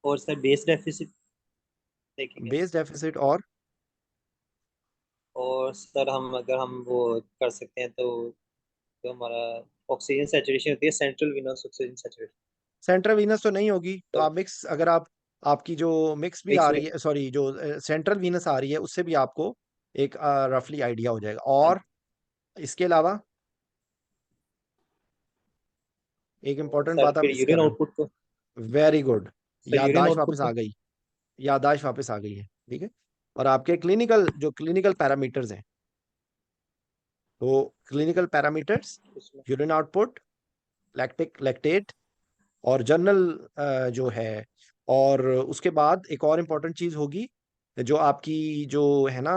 और सर बेस डेफिसिट देखेंगे। बेस डेफिसिट, और सर हम अगर हम वो कर सकते हैं तो जो हमारा ऑक्सीजन सैचुरेशन होती है, central Venus oxygen saturation, central Venus तो नहीं होगी, तो तो आप मिक्स, अगर आप आपकी जो मिक्स भी आ मिक्स में। रही है, सॉरी, जो सेंट्रल वीनस आ रही है, उससे भी आपको एक रफली आइडिया हो जाएगा। और इसके अलावा एक और इम्पॉर्टेंट सर बात आप फिर मिस कर यूरिन रहे आउटपुट को, हो। वेरी गुड, सर यूरिन याददाश्त आउटपुट वापस आ गई, याददाश्त वापस आ गई है, ठीक है। और आपके क्लिनिकल पैरामीटर्स हैं, तो क्लिनिकल पैरामीटर्स, उसमें यूरिन आउटपुट, लैक्टेट और जर्नल जो है। और उसके बाद एक और इम्पोर्टेंट चीज होगी जो आपकी जो है ना,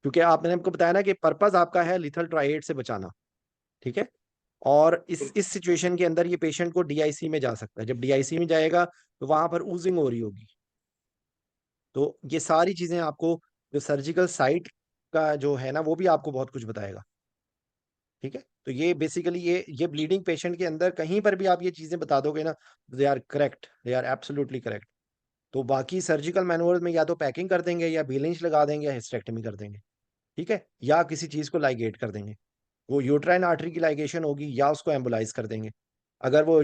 क्योंकि आपने हमको बताया ना कि पर्पस आपका है लिथल ट्राइएड से बचाना, ठीक है। और इस सिचुएशन के अंदर ये पेशेंट को डीआईसी में जा सकता है। जब डीआईसी में जाएगा तो वहां पर ऊजिंग हो रही होगी। तो ये सारी चीजें आपको, जो सर्जिकल साइट का जो है ना, वो भी आपको बहुत कुछ बताएगा, ठीक है। तो ये बेसिकली ये ब्लीडिंग पेशेंट के अंदर कहीं पर भी आप ये चीजें बता दोगे ना, they are correct, they are absolutely correct. तो बाकी सर्जिकल मैनुअल में या तो पैकिंग कर देंगे, या बीलिंच लगा देंगे, या हिस्टेक्टमी कर देंगे, ठीक है, या किसी चीज को लाइगेट कर देंगे। वो यूट्राइन आर्टरी की लाइगेशन होगी, या उसको एम्बोलाइज कर देंगे। अगर वो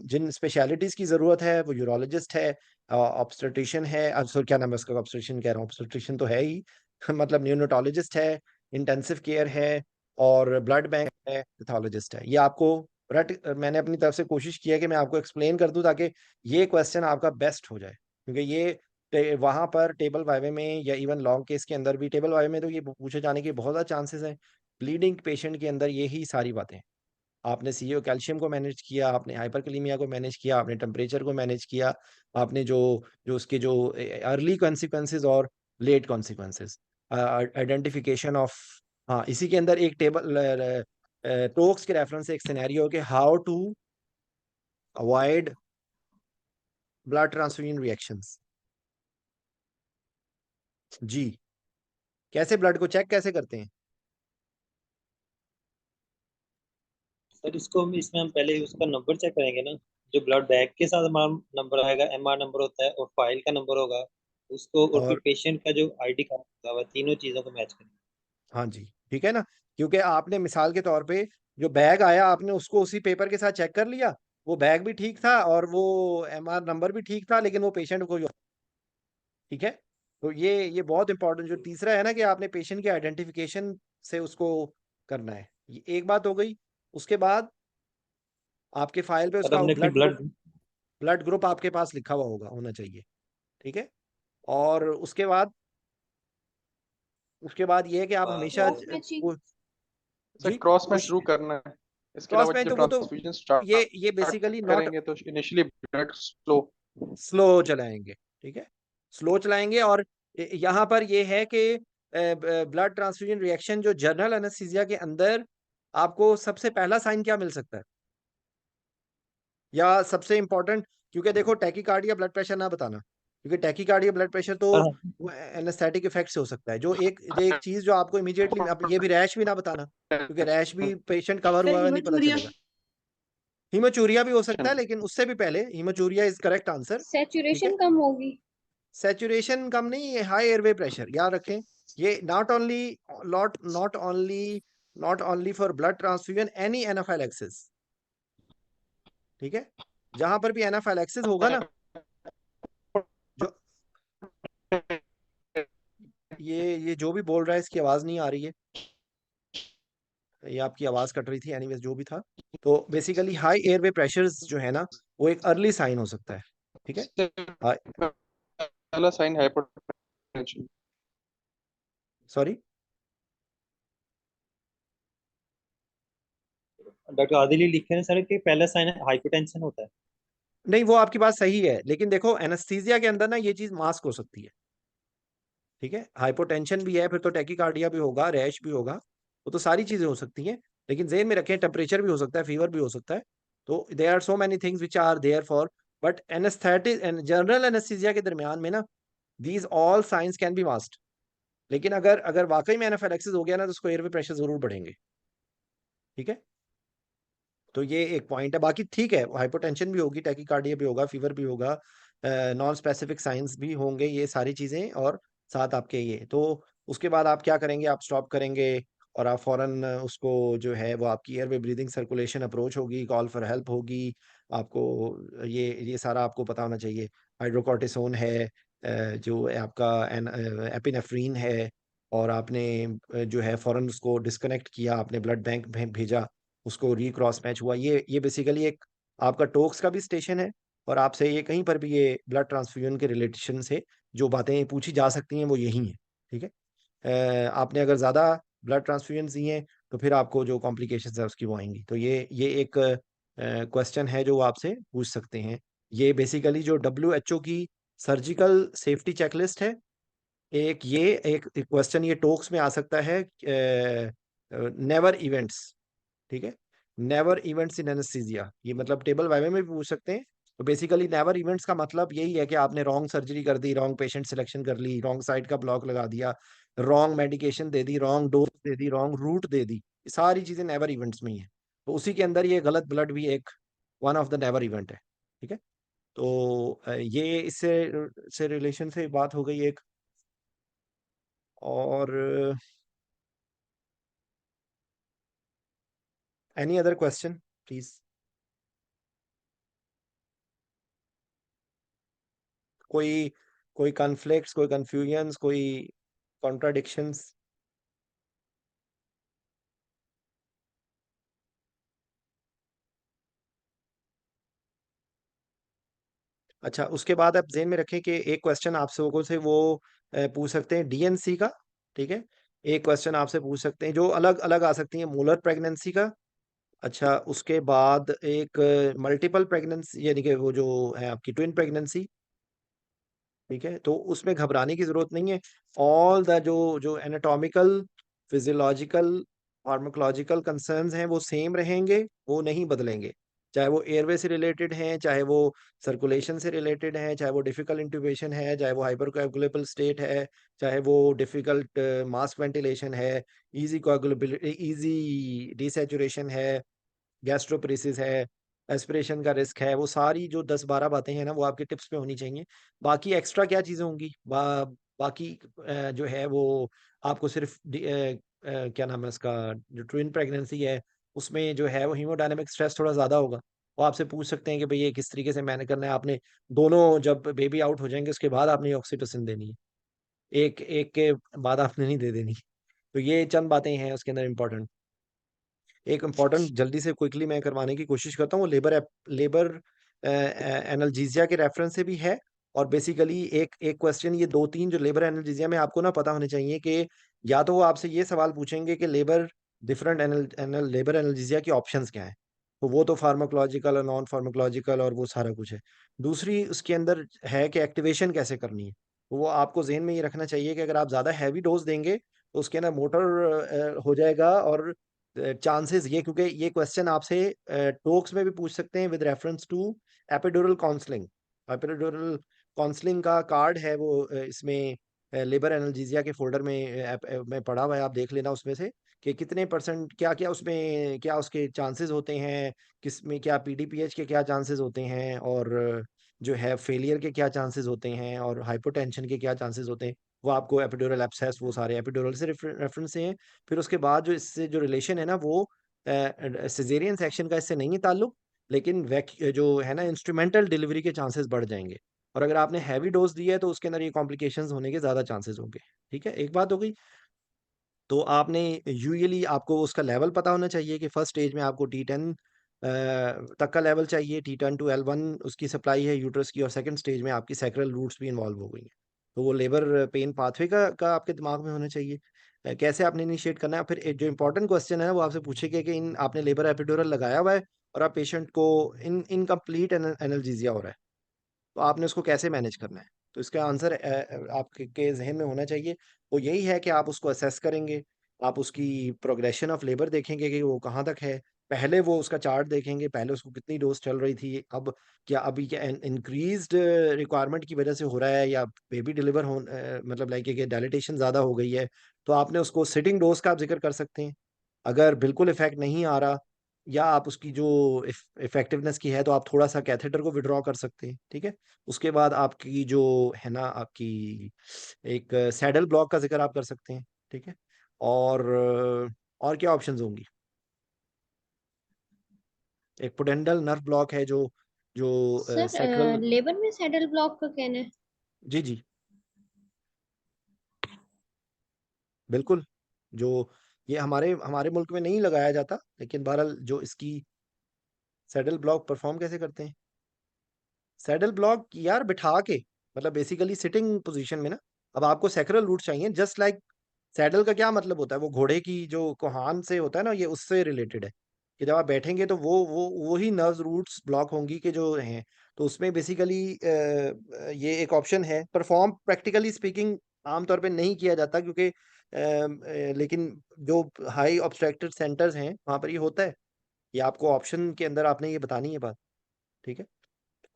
जिन स्पेशलिटीज की जरूरत है, वो यूरोलॉजिस्ट है, ऑब्स्टेट्रिशियन है, सॉरी क्या नाम है उसका, ऑब्स्टेट्रिशियन कह रहा हूँ, ऑब्स्टेट्रिशियन तो है ही मतलब न्यूनेटोलॉजिस्ट है, इंटेंसिव केयर है, और ब्लड बैंक है, पैथोलॉजिस्ट है। ये आपको मैंने अपनी तरफ से कोशिश की है कि मैं आपको एक्सप्लेन कर दूं, ताकि ये क्वेश्चन आपका बेस्ट हो जाए। क्योंकि ये वहां पर टेबल वाइवे में, या इवन लॉन्ग केस के अंदर भी, टेबल वाइवे में तो ये पूछे जाने के बहुत ज़्यादा चांसेस हैं। ब्लीडिंग पेशेंट के अंदर यही सारी बातें, आपने सीओ कैल्शियम को मैनेज किया, आपने हाइपरकलीमिया को मैनेज किया, आपने टेम्परेचर को मैनेज किया, आपने जो जो उसके जो अर्ली कॉन्सिक्वेंसेस और लेट कॉन्सिक्वेंसेस, आइडेंटिफिकेशन ऑफ, हाँ, इसी के अंदर एक टेबल टोक्स के रेफरेंस से एक सिनेरियो कि how to avoid blood transfusion reactions. जी, कैसे ब्लड को चेक कैसे करते हैं? सर इसमें हम पहले उसका नंबर चेक करेंगे ना, जो ब्लड बैग के साथ हमारा नंबर आएगा, एमआर नंबर होता है, और फाइल का नंबर होगा उसको, और फिर और पेशेंट का जो आईडी कार्ड होगा, वह तीनों चीजों को मैच करेंगे। हाँ जी, ठीक है ना। क्योंकि आपने मिसाल के तौर पे जो बैग आया, आपने उसको उसी पेपर के साथ चेक कर लिया, वो बैग भी ठीक था और वो एमआर नंबर भी ठीक था, लेकिन वो पेशेंट को, ठीक है। तो ये बहुत इंपॉर्टेंट, जो तीसरा है ना, कि आपने पेशेंट की आइडेंटिफिकेशन से उसको करना है। ये एक बात हो गई। उसके बाद आपके फाइल पे सर उसका हमने फिर ब्लड ग्रुप आपके पास लिखा हुआ होना चाहिए, ठीक है। और उसके बाद ये है कि आप हमेशा क्रॉस मैचिंग। जी, क्रॉस मैच जरूर करना है। इसके क्रॉस अलावा मैच जब तो वो तो ट्रांसफ्यूजन स्टार्ट ये बेसिकली नॉट करेंगे तो इनिशियली ब्लड स्लो। स्लो चलाएंगे, ठीक है, स्लो चलाएंगे। और यहाँ पर ये है कि ब्लड ट्रांसफ्यूजन रिएक्शन जो जनरल एनेस्थीसिया के अंदर आपको सबसे पहला साइन क्या मिल सकता है, या सबसे इंपॉर्टेंट, क्योंकि देखो टैकीकार्डिया ब्लड प्रेशर ना बताना, क्योंकि टैकीकार्डिया ब्लड प्रेशर तो एनेस्थेटिक इफेक्ट से हो सकता है। जो एक चीज जो आपको इमीडिएटली, अब ये भी रैश भी ना बताना, क्योंकि रैश भी पेशेंट कवर सर हुआ है नहीं पता हिमोचूरिया। चलेगा। हीमोचूरिया भी हो सकता है, लेकिन उससे भी पहले हीमोचूरिया इज करेक्ट आंसर, ठीक है। सैचुरेशन कम होगी। सैचुरेशन कम नहीं, हाई एयरवे प्रेशर याद रखें। ये not only for blood transfusion, any anaphylaxis, ठीक है। जहां पर भी एनाफाइलैक्सिस होगा ना, जो ये जो भी बोल रहा है, इसकी आवाज नहीं आ रही है, ये आपकी आवाज कट रही थी, एनीवेज जो भी था। तो बेसिकली हाई एयरवे प्रेशर्स जो है ना, वो एक अर्ली साइन हो सकता है, ठीक है। पहला sign hypertension. Sorry, doctor Adil लिखे हैं सर कि पहला साइन हाइपरटेंशन होता है। नहीं, वो आपकी बात सही है, लेकिन देखो एनेस्थीसिया के अंदर ना ये चीज मास्क हो सकती है, ठीक है। हाइपोटेंशन भी है, फिर तो टैकीकार्डिया भी होगा, रैश भी होगा, वो तो सारी चीजें हो सकती हैं। लेकिन जेन में रखें, टेम्परेचर भी हो सकता है, फीवर भी हो सकता है। तो there are so many things which are there for, but anaesthetic and general anaesthesia के दरमियान में ना, these all signs can be masked. लेकिन अगर अगर वाकई में एनाफिलैक्सिस हो गया ना, तो उसको एयरवे प्रेशर जरूर बढ़ेंगे, ठीक है। तो ये एक पॉइंट है। बाकी ठीक है, हाइपोटेंशन भी होगी, टैकीकार्डिया भी होगा, फीवर भी होगा, नॉन स्पेसिफिक साइंस भी होंगे, ये सारी चीजें। और साथ आपके ये तो उसके बाद आप क्या करेंगे, आप स्टॉप करेंगे, और आप फौरन उसको जो है वो आपकी एयरवे ब्रीदिंग सर्कुलेशन अप्रोच होगी, कॉल फॉर हेल्प होगी। आपको ये सारा आपको पता होना चाहिए। हाइड्रोकॉर्टिसोन है, जो है आपका एपिनेफ्रीन है, और आपने जो है फौरन उसको डिस्कनेक्ट किया, आपने ब्लड बैंक भेजा, उसको रीक्रॉस मैच हुआ। ये बेसिकली एक आपका टोक्स का भी स्टेशन है, और आपसे ये कहीं पर भी ये ब्लड ट्रांसफ्यूजन के रिलेशन से जो बातें पूछी जा सकती हैं वो यही हैं, ठीक है। आपने अगर ज़्यादा ब्लड ट्रांसफ्यूजन दिए हैं तो फिर आपको जो कॉम्प्लिकेशंस है उसकी वो आएंगी। तो ये एक क्वेश्चन है जो वो आपसे पूछ सकते हैं। ये बेसिकली जो WHO की सर्जिकल सेफ्टी चेकलिस्ट है, एक क्वेश्चन ये टोक्स में आ सकता है, नेवर इवेंट्स, ठीक है। नेवर इवेंट्स इन एनेस्थीसिया, ये मतलब टेबल वाइवा में भी पूछ सकते हैं। तो बेसिकली नेवर इवेंट्स का मतलब यही है कि आपने रॉन्ग सर्जरी कर दी, रॉन्ग पेशेंट सिलेक्शन कर ली, रॉन्ग साइड का ब्लॉक लगा दिया, रॉन्ग मेडिकेशन दे दी, रॉन्ग डोज दे दी, रॉन्ग रूट दे दी, ये सारी चीजें नेवर इवेंट्स में ही है। तो उसी के अंदर ये गलत ब्लड भी एक one of the never event है, ठीक है। तो ये इससे रिलेशन से बात हो गई एक। और एनी अदर क्वेश्चन प्लीज। कोई कोई कॉन्फ्लिक्ट्स, कोई कंफ्यूजन्स, कोई कॉन्ट्राडिक्शंस? अच्छा, उसके बाद आप ध्यान में रखें कि एक क्वेश्चन आपसे लोगों से वो पूछ सकते हैं DNC का, ठीक है। एक क्वेश्चन आपसे पूछ सकते हैं जो अलग अलग आ सकती है, मोलर प्रेगनेंसी का। अच्छा, उसके बाद एक मल्टीपल प्रेगनेंसी, यानी कि वो जो है आपकी ट्विन प्रेगनेंसी, ठीक है। तो उसमें घबराने की जरूरत नहीं है। ऑल द जो जो एनाटॉमिकल, फिजियोलॉजिकल, फार्माकोलॉजिकल कंसर्न्स हैं वो सेम रहेंगे, वो नहीं बदलेंगे। चाहे वो एयरवे से रिलेटेड हैं, चाहे वो सर्कुलेशन से रिलेटेड हैं, चाहे वो डिफिकल्ट इंट्यूबेशन है, चाहे वो हाइपरकोएगुलेबल स्टेट है, चाहे वो डिफिकल्ट मास्क वेंटिलेशन है, इजी कोएगुलेबिलिटी, इजी डिसैचुरेशन है, गैस्ट्रोपरेसिस है, एस्पिरेशन का रिस्क है, वो सारी जो 10-12 बातें हैं ना वो आपके टिप्स में होनी चाहिए। बाकी एक्स्ट्रा क्या चीज़ें होंगी, बाकी जो है वो आपको सिर्फ क्या नाम है उसका, जो ट्विन प्रेगनेंसी है उसमें जो है वो हीमोडायनेमिक स्ट्रेस थोड़ा ज़्यादा होगा। वो आपसे पूछ सकते हैं कि भाई ये किस तरीके से मैनेज करना है आपने। दोनों जब बेबी आउट हो जाएंगे उसके बाद आपने ऑक्सीटोसिन देनी है, एक एक के बाद आपने नहीं दे देनी। तो ये चंद बातें हैं उसके अंदर इंपॉर्टेंट। एक इम्पॉर्टेंट जल्दी से क्विकली मैं करवाने की कोशिश करता हूँ, वो लेबर एनाल्जीसिया के रेफरेंस से भी है। और बेसिकली एक एक क्वेश्चन, ये 2-3 जो लेबर एनाल्जीसिया में आपको ना पता होने चाहिए कि या तो वो आपसे ये सवाल पूछेंगे कि डिफरेंट लेबर एनाल्जीसिया की ऑप्शंस क्या हैं। तो वो तो फार्माकोलॉजिकल और नॉन फार्माकोलॉजिकल और वो सारा कुछ है। दूसरी उसके अंदर है कि एक्टिवेशन कैसे करनी है। तो वो आपको जेहन में ये रखना चाहिए कि अगर आप ज़्यादा हैवी डोज देंगे तो उसके अंदर मोटर हो जाएगा। और चांसेस ये, क्योंकि ये क्वेश्चन आपसे टोक्स में भी पूछ सकते हैं with reference to epidural counselling. Epidural counselling का कार्ड है वो इसमें लेबर एनाल्जीसिया के फोल्डर में पड़ा हुआ है, आप देख लेना उसमें से कि कितने परसेंट क्या क्या उसमें क्या उसके चांसेस होते हैं, किस में क्या PDPH के क्या चांसेस होते हैं, और जो है फेलियर के क्या चांसेस होते हैं, और हाइपोटेंशन के क्या चांसेस होते हैं। वो आपको एपिड्यूरल एब्सेस, वो सारे एपिड्यूरल से रेफरेंस से हैं। फिर उसके बाद जो इससे जो रिलेशन है ना वो सिजेरियन सेक्शन का इससे नहीं है ताल्लुक, लेकिन जो है ना इंस्ट्रूमेंटल डिलीवरी के चांसेस बढ़ जाएंगे। और अगर आपने हैवी डोज दिया है तो उसके अंदर ये कॉम्प्लिकेशंस होने के ज़्यादा चांसेस होंगे, ठीक है। एक बात हो गई। तो आपने यूजुअली आपको उसका लेवल पता होना चाहिए कि फर्स्ट स्टेज में आपको T10 तक का लेवल चाहिए, T10 to L1 उसकी सप्लाई है यूट्रस की, और सेकंड स्टेज में आपकी सैक्रल रूट्स भी इन्वॉल्व हो गई हैं। तो वो लेबर पेन पाथवे का आपके दिमाग में होना चाहिए। कैसे आपने इनिशिएट करना है। फिर जो इंपॉर्टेंट क्वेश्चन है ना वो आपसे पूछेगा कि इन आपने लेबर एपिड्यूरल लगाया हुआ है और आप पेशेंट को इनकम्प्लीट एनाल्जेसिया हो रहा है, तो आपने उसको कैसे मैनेज करना है। तो इसका आंसर आपके जहन में होना चाहिए। वो यही है कि आप उसको असेस करेंगे, आप उसकी प्रोग्रेशन ऑफ लेबर देखेंगे कि वो कहाँ तक है। पहले वो उसका चार्ट देखेंगे, पहले उसको कितनी डोज चल रही थी, अब क्या अभी क्या इंक्रीज्ड रिक्वायरमेंट की वजह से हो रहा है, या बेबी डिलीवर हो मतलब लाइक कि डायलिटेशन ज़्यादा हो गई है। तो आपने उसको सिटिंग डोज का आप जिक्र कर सकते हैं। अगर बिल्कुल इफेक्ट नहीं आ रहा, या आप उसकी जो इफेक्टिवनेस की है, तो आप थोड़ा सा कैथेटर को विड्रॉ कर सकते हैं, ठीक है। उसके बाद आपकी जो है ना आपकी एक सैडल ब्लॉक का जिक्र आप कर सकते हैं, ठीक है। और क्या ऑप्शंस होंगी, एक पोटेंडल नर्व ब्लॉक है जो जो सर सैक्रल। लेबर में सैडल ब्लॉक का कहना है। जी जी, बिल्कुल। जो ये हमारे हमारे मुल्क में नहीं लगाया जाता, लेकिन बहरहाल जो इसकी सैडल ब्लॉक परफॉर्म कैसे करते हैं? सैडल ब्लॉक यार बिठा के, मतलब बेसिकली सिटिंग पोजीशन में ना। अब आपको सैक्रल रूट चाहिए, जस्ट लाइक सैडल का क्या मतलब होता है, वो घोड़े की जो कोहान से होता है ना, ये उससे रिलेटेड है कि जब आप बैठेंगे तो वो ही नर्व रूट्स ब्लॉक होंगी कि जो हैं। तो उसमें बेसिकली ये एक ऑप्शन है। परफॉर्म प्रैक्टिकली स्पीकिंग आमतौर पे नहीं किया जाता, क्योंकि लेकिन जो हाई ऑब्स्ट्रक्टेड सेंटर्स हैं वहाँ पर ये होता है। ये आपको ऑप्शन के अंदर आपने ये बतानी है बात, ठीक है।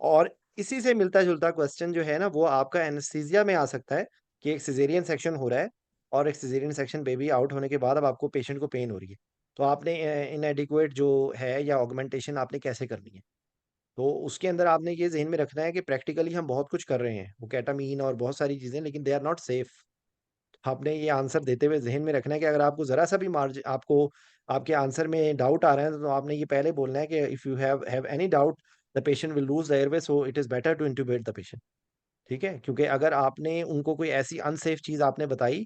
और इसी से मिलता जुलता क्वेश्चन जो है ना, वो आपका एनेस्थीसिया में आ सकता है कि एक सिजेरियन सेक्शन हो रहा है, और एक सिजेरियन सेक्शन बेबी आउट होने के बाद अब आपको पेशेंट को पेन हो रही है, तो आपने इनएडिक्वेट जो है या ऑगमेंटेशन आपने कैसे करनी है। तो उसके अंदर आपने ये ज़हन में रखना है कि प्रैक्टिकली हम बहुत कुछ कर रहे हैं, वो केटामीन और बहुत सारी चीज़ें, लेकिन दे आर नॉट सेफ। आपने ये आंसर देते हुए ज़हन में रखना है कि अगर आपको ज़रा सा भी मार्जिन, आपको आपके आंसर में डाउट आ रहा है, तो आपने ये पहले बोलना है कि if you have any doubt, the patient will lose the airway, so it is better to intubate the patient. ठीक है, क्योंकि अगर आपने उनको कोई ऐसी अनसेफ चीज़ आपने बताई,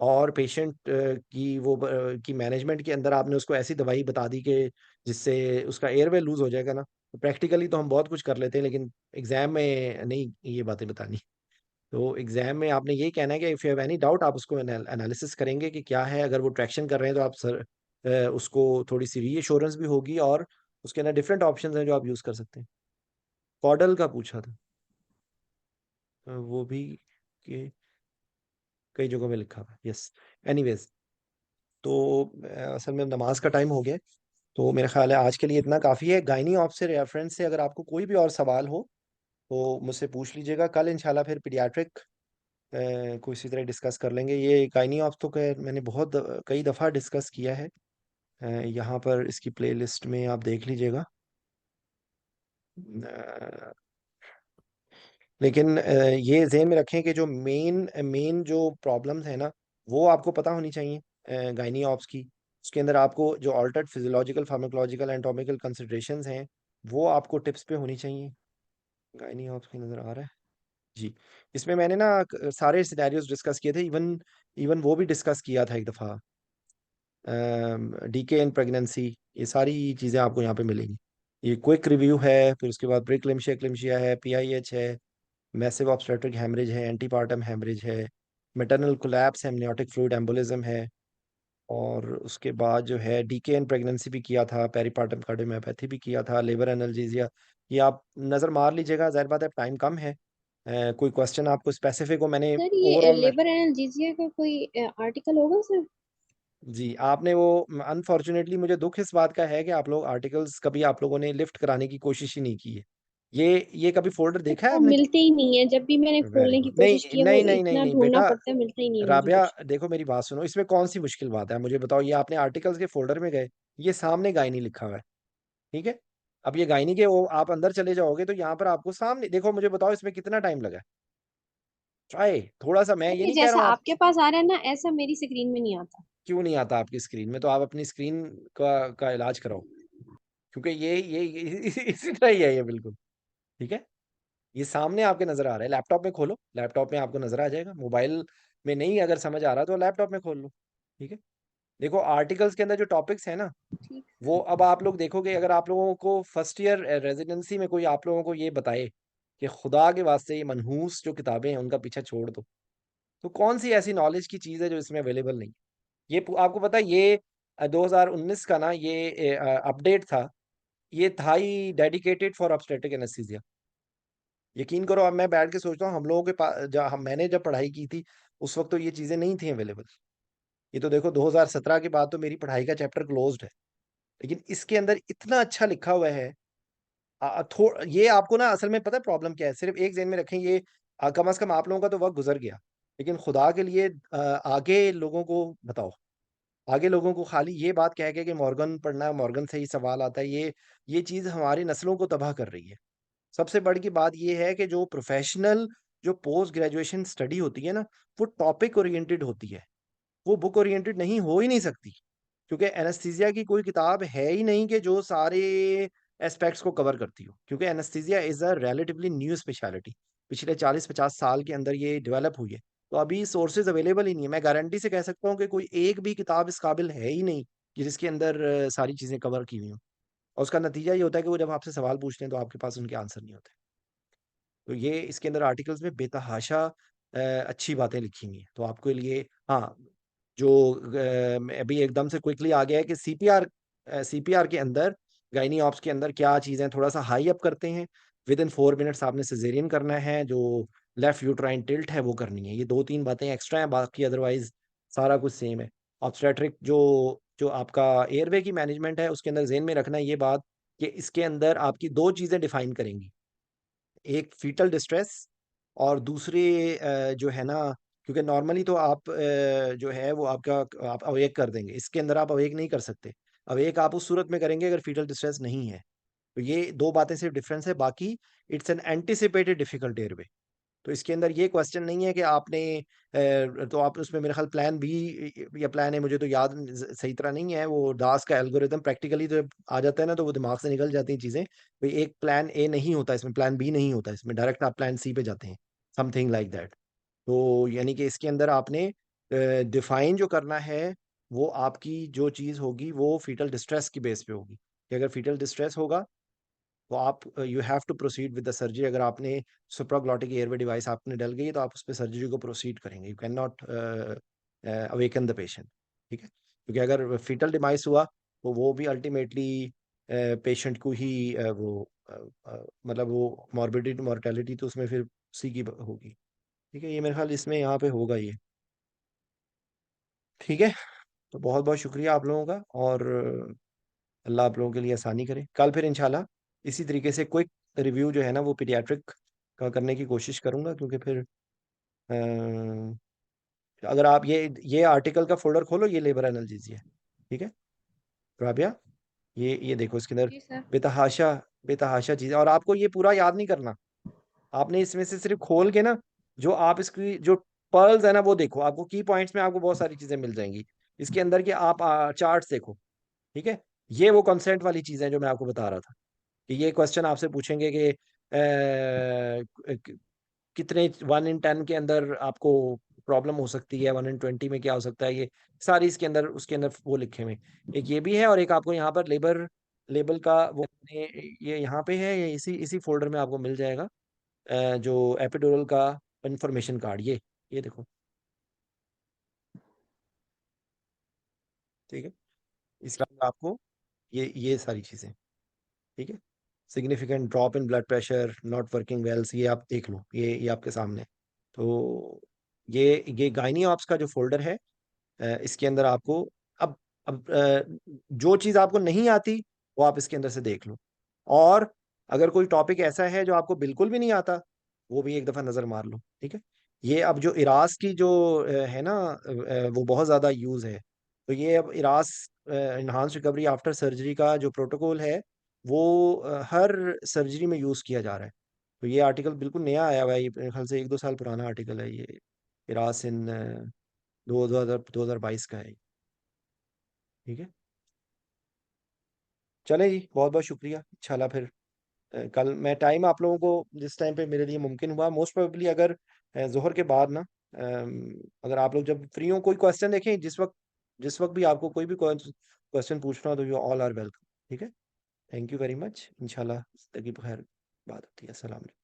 और पेशेंट की मैनेजमेंट के अंदर आपने उसको ऐसी दवाई बता दी कि जिससे उसका एयरवे लूज हो जाएगा ना, तो प्रैक्टिकली तो हम बहुत कुछ कर लेते हैं, लेकिन एग्जाम में नहीं ये बातें बतानी। तो एग्जाम में आपने यही कहना है कि if you have any doubt, आप उसको एनालिसिस करेंगे कि क्या है। अगर वो ट्रैक्शन कर रहे हैं तो आप सर उसको थोड़ी सी रीअश्योरेंस भी होगी, और उसके अंदर डिफरेंट ऑप्शंस हैं जो आप यूज़ कर सकते हैं। कॉडल का पूछा था, वो भी कि कई जगहों में लिखा हुआ है। यस, एनीवेज, तो असल में नमाज का टाइम हो गया है, तो मेरा ख्याल है आज के लिए इतना काफ़ी है। गायनी ऑफ से रेफरेंस से अगर आपको कोई भी और सवाल हो तो मुझसे पूछ लीजिएगा। कल इंशाल्लाह फिर पीडियाट्रिक को इसी तरह डिस्कस कर लेंगे। ये गायनी ऑफ तो खैर मैंने कई दफ़ा डिस्कस किया है। यहाँ पर इसकी प्लेलिस्ट में आप देख लीजिएगा। अ, लेकिन ये ज़हन में रखें कि जो मेन मेन जो प्रॉब्लम्स हैं ना, वो आपको पता होनी चाहिए गायनी ऑप्स की। उसके अंदर आपको जो altered physiological, pharmacological, anatomical considerations हैं, वो आपको टिप्स पे होनी चाहिए। गायनी ऑप्स की नज़र आ रहा है जी। इसमें मैंने ना सारे सिनेरियोज डिस्कस किए थे, इवन इवन वो भी डिस्कस किया था एक दफ़ा, डीके इन प्रेगनेंसी। ये सारी चीज़ें आपको यहाँ पे मिलेंगी। ये क्विक रिव्यू है, फिर उसके बाद प्रीक्लेम्शिया, एक्लेम्शिया है, पीआईएच है, मैसिव ऑब्स्टेट्रिक हैमरेज है, एंटीपार्टम हैमरेज है, maternal collapse, amniotic fluid embolism है, और उसके बाद जो है डीके इन प्रेगनेंसी भी किया था, पेरीपार्टम कार्डियोमायोपैथी भी किया था, लिवर एनाल्जेसिया। ये आप नज़र मार लीजिएगा, जाहिर बात है टाइम कम है। कोई क्वेश्चन आपको स्पेसिफिक हो, मैंने सर ये ओवरऑल में। लेबर एनाल्जेसिया का कोई आर्टिकल होगा सर? जी, आपने वो, अनफॉर्चुनेटली मुझे दुख इस बात का है कि आप लोग आर्टिकल्स कभी आप लोगों ने लिफ्ट कराने की कोशिश ही नहीं की है। ये कभी फोल्डर सर देखा है वो आपने? मिलते ही नहीं है, जब भी मैंने वेरी खोलने की गुड। कोशिश नहीं की है वो नहीं नहीं नहीं इतना नहीं ढूंढना बेटा, पड़ता है, मिलता ही नहीं है मुझे राबिया कुछ। देखो मेरी बात सुनो, इसमें कौन सी मुश्किल बात है, मुझे बताओ। ये आपने आर्टिकल्स के फोल्डर में गए, ये सामने गायनी लिखा हुआ है, ठीक है। अब ये गायनी के वो आप अंदर चले जाओगे तो यहाँ पर आपको सामने देखो, मुझे बताओ इसमें कितना टाइम लगा है। ट्राई थोड़ा सा, मैं सर ये ये नहीं कह जैसा रहा हूँ आप। आपके पास आ रहा है ना, ऐसा मेरी स्क्रीन में नहीं आता। क्यों नहीं आता आपकी स्क्रीन में? तो आप अपनी स्क्रीन का इलाज कराओ, क्योंकि ये इसी तरह ही है ये, बिल्कुल ठीक है। ये सामने आपके नजर आ रहा है, लैपटॉप में खोलो, लैपटॉप में आपको नजर आ जाएगा। मोबाइल में नहीं अगर समझ आ रहा तो लैपटॉप में खोल लो, ठीक है। देखो आर्टिकल्स के अंदर जो टॉपिक्स है ना, ठीक। वो अब आप लोग देखोगे, अगर आप लोगों को फर्स्ट ईयर रेजिडेंसी में कोई आप लोगों को ये बताए कि खुदा के वास्ते ये मनहूस जो किताबें हैं उनका पीछा छोड़ दो, तो कौन सी ऐसी नॉलेज की चीज़ है जो इसमें अवेलेबल नहीं? ये आपको पता है, ये 2019 का ना ये अपडेट था, ये था ही डेडिकेटेड फॉर ऑब्स्टेट्रिक एनेस्थीसिया। यकीन करो, अब मैं बैठ के सोचता हूँ हम लोगों के पास, मैंने जब पढ़ाई की थी उस वक्त तो ये चीज़ें नहीं थी अवेलेबल। ये तो देखो 2017 के बाद तो मेरी पढ़ाई का चैप्टर क्लोज्ड है, लेकिन इसके अंदर इतना अच्छा लिखा हुआ है। ये आपको ना असल में पता है प्रॉब्लम क्या है, सिर्फ एक ज़हन में रखें, ये कम से कम आप लोगों का तो वक्त गुजर गया, लेकिन खुदा के लिए आगे लोगों को बताओ। आगे लोगों को खाली ये बात कह के कि मॉर्गन पढ़ना है, मॉर्गन से ही सवाल आता है, ये चीज़ हमारी नस्लों को तबाह कर रही है। सबसे बड़ी की बात ये है कि जो प्रोफेशनल, जो पोस्ट ग्रेजुएशन स्टडी होती है ना, वो टॉपिक ओरिएंटेड होती है, वो बुक ओरिएंटेड नहीं हो ही नहीं सकती, क्योंकि एनेस्थीसिया की कोई किताब है ही नहीं कि जो सारे एस्पेक्ट्स को कवर करती हो, क्योंकि anaesthesia is a relatively new speciality. पिछले 40-50 साल के अंदर ये डेवलप हुई है, तो अभी सोर्सेज अवेलेबल ही नहीं है। मैं गारंटी से कह सकता हूँ कि कोई एक भी किताब इस काबिल है ही नहीं कि जिसके अंदर सारी चीज़ें कवर की हुई हों। और उसका नतीजा ये होता है कि वो जब आपसे सवाल पूछते हैं तो आपके पास उनके आंसर नहीं होते। तो ये इसके अंदर आर्टिकल्स में बेतहाशा अच्छी बातें लिखी हुई हैं। तो आपके लिए हाँ, जो अभी एकदम से क्विकली आ गया है कि सीपीआर के अंदर, गायनी ऑप्स के अंदर क्या चीज़ें थोड़ा सा हाई अप करते हैं। विद इन 4 मिनट्स आपने सिजेरियन करना है, जो लेफ्ट यूट्राइन टिल्ट है वो करनी है। ये 2-3 बातें एक्स्ट्रा हैं, बाकी अदरवाइज सारा कुछ सेम है। ऑब्स्टेट्रिक जो जो आपका एयरवे की मैनेजमेंट है उसके अंदर जेन में रखना है ये बात कि इसके अंदर आपकी 2 चीज़ें डिफाइन करेंगी। एक फीटल डिस्ट्रेस और दूसरे जो है ना, क्योंकि नॉर्मली तो आप जो है वो आपका आप अवेक कर देंगे, इसके अंदर आप अवेक नहीं कर सकते। अवेक आप उस सूरत में करेंगे अगर फीटल डिस्ट्रेस नहीं है। तो ये 2 बातें सिर्फ डिफरेंस है, बाकी it's an anticipated difficult airway. तो इसके अंदर ये क्वेश्चन नहीं है कि आपने तो आप उसमें मेरे ख्याल प्लान बी या प्लान ए, मुझे तो याद सही तरह नहीं है, वो दास का एल्गोरिदम प्रैक्टिकली तो जब आ जाता है ना तो वो दिमाग से निकल जाती हैं चीज़ें। भाई एक प्लान ए नहीं होता इसमें, प्लान बी नहीं होता इसमें, डायरेक्ट आप प्लान सी पे जाते हैं, समथिंग लाइक दैट। तो यानी कि इसके अंदर आपने डिफाइन जो करना है वो आपकी जो चीज़ होगी वो फीटल डिस्ट्रेस की बेस पे होगी, कि अगर फीटल डिस्ट्रेस होगा तो आप you have to proceed with the surgery. अगर आपने सुप्राग्लॉटिक एयरवे डिवाइस आपने डल गई है तो आप उस पर सर्जरी को प्रोसीड करेंगे। You can not awaken the patient, ठीक है, क्योंकि अगर फीटल डिवाइस हुआ तो वो भी अल्टीमेटली पेशेंट को ही मतलब वो मॉर्बिडिटी मॉर्टेलिटी तो उसमें फिर उसी की होगी। ठीक है, ये मेरे ख्याल इसमें यहाँ पे होगा ये। ठीक है, तो बहुत बहुत शुक्रिया आप लोगों का, और अल्लाह आप लोगों के लिए आसानी करे। कल फिर इंशाल्लाह इसी तरीके से क्विक रिव्यू जो है ना वो पीडियाट्रिक का करने की कोशिश करूंगा, क्योंकि फिर अगर आप ये आर्टिकल का फोल्डर खोलो, ये लेबर एनाल्जेसिया है, ठीक है राबिया, ये देखो इसके अंदर जी सर। बेतहाशा बेतहाशा चीज़, और आपको ये पूरा याद नहीं करना। आपने इसमें से सिर्फ खोल के ना, जो आप इसकी जो पर्ल्स है ना वो देखो, आपको की पॉइंट्स में आपको बहुत सारी चीजें मिल जाएंगी इसके अंदर, कि आप चार्ट्स देखो, ठीक है। ये वो कंसेंट वाली चीजें जो मैं आपको बता रहा था, कि ये क्वेश्चन आपसे पूछेंगे कि कितने 1 in 10 के अंदर आपको प्रॉब्लम हो सकती है, 1 in 20 में क्या हो सकता है, ये सारी इसके अंदर उसके अंदर वो लिखे हुए। एक ये भी है, और एक आपको यहाँ पर लेबल का वो ये यहाँ पे है, ये इसी इसी फोल्डर में आपको मिल जाएगा। जो एपिडुरल का इंफॉर्मेशन कार्ड, ये देखो, ठीक है, इसके अंदर आपको ये सारी चीजें, ठीक है। Significant drop in blood pressure, not working wells, ये आप देख लो, ये आपके सामने। तो ये गाइनी ऑप्स का जो फोल्डर है, इसके अंदर आपको अब जो चीज आपको नहीं आती वो आप इसके अंदर से देख लो, और अगर कोई टॉपिक ऐसा है जो आपको बिल्कुल भी नहीं आता वो भी एक दफा नजर मार लो, ठीक है। ये अब जो इरास की जो है ना, वो बहुत ज्यादा यूज है। तो ये अब eras enhance recovery after surgery का जो प्रोटोकॉल है वो हर सर्जरी में यूज किया जा रहा है। तो ये आर्टिकल बिल्कुल नया आया हुआ है, ये मेरे ख्याल से 1-2 साल पुराना आर्टिकल है ये, इरास इन 2022 का है, ठीक है। चले जी, बहुत बहुत शुक्रिया। इंशाल्लाह फिर कल मैं टाइम आप लोगों को जिस टाइम पे मेरे लिए मुमकिन हुआ, मोस्ट प्रोबेबली अगर जोहर के बाद ना, अगर आप लोग जब फ्री हो, कोई क्वेश्चन देखें जिस वक्त भी आपको कोई भी क्वेश्चन पूछना हो तो यू ऑल आर वेलकम, ठीक है। Thank you very much. इंशाल्लाह जिंदगी बखैर बात होती है। अस्सलाम वालेकुम।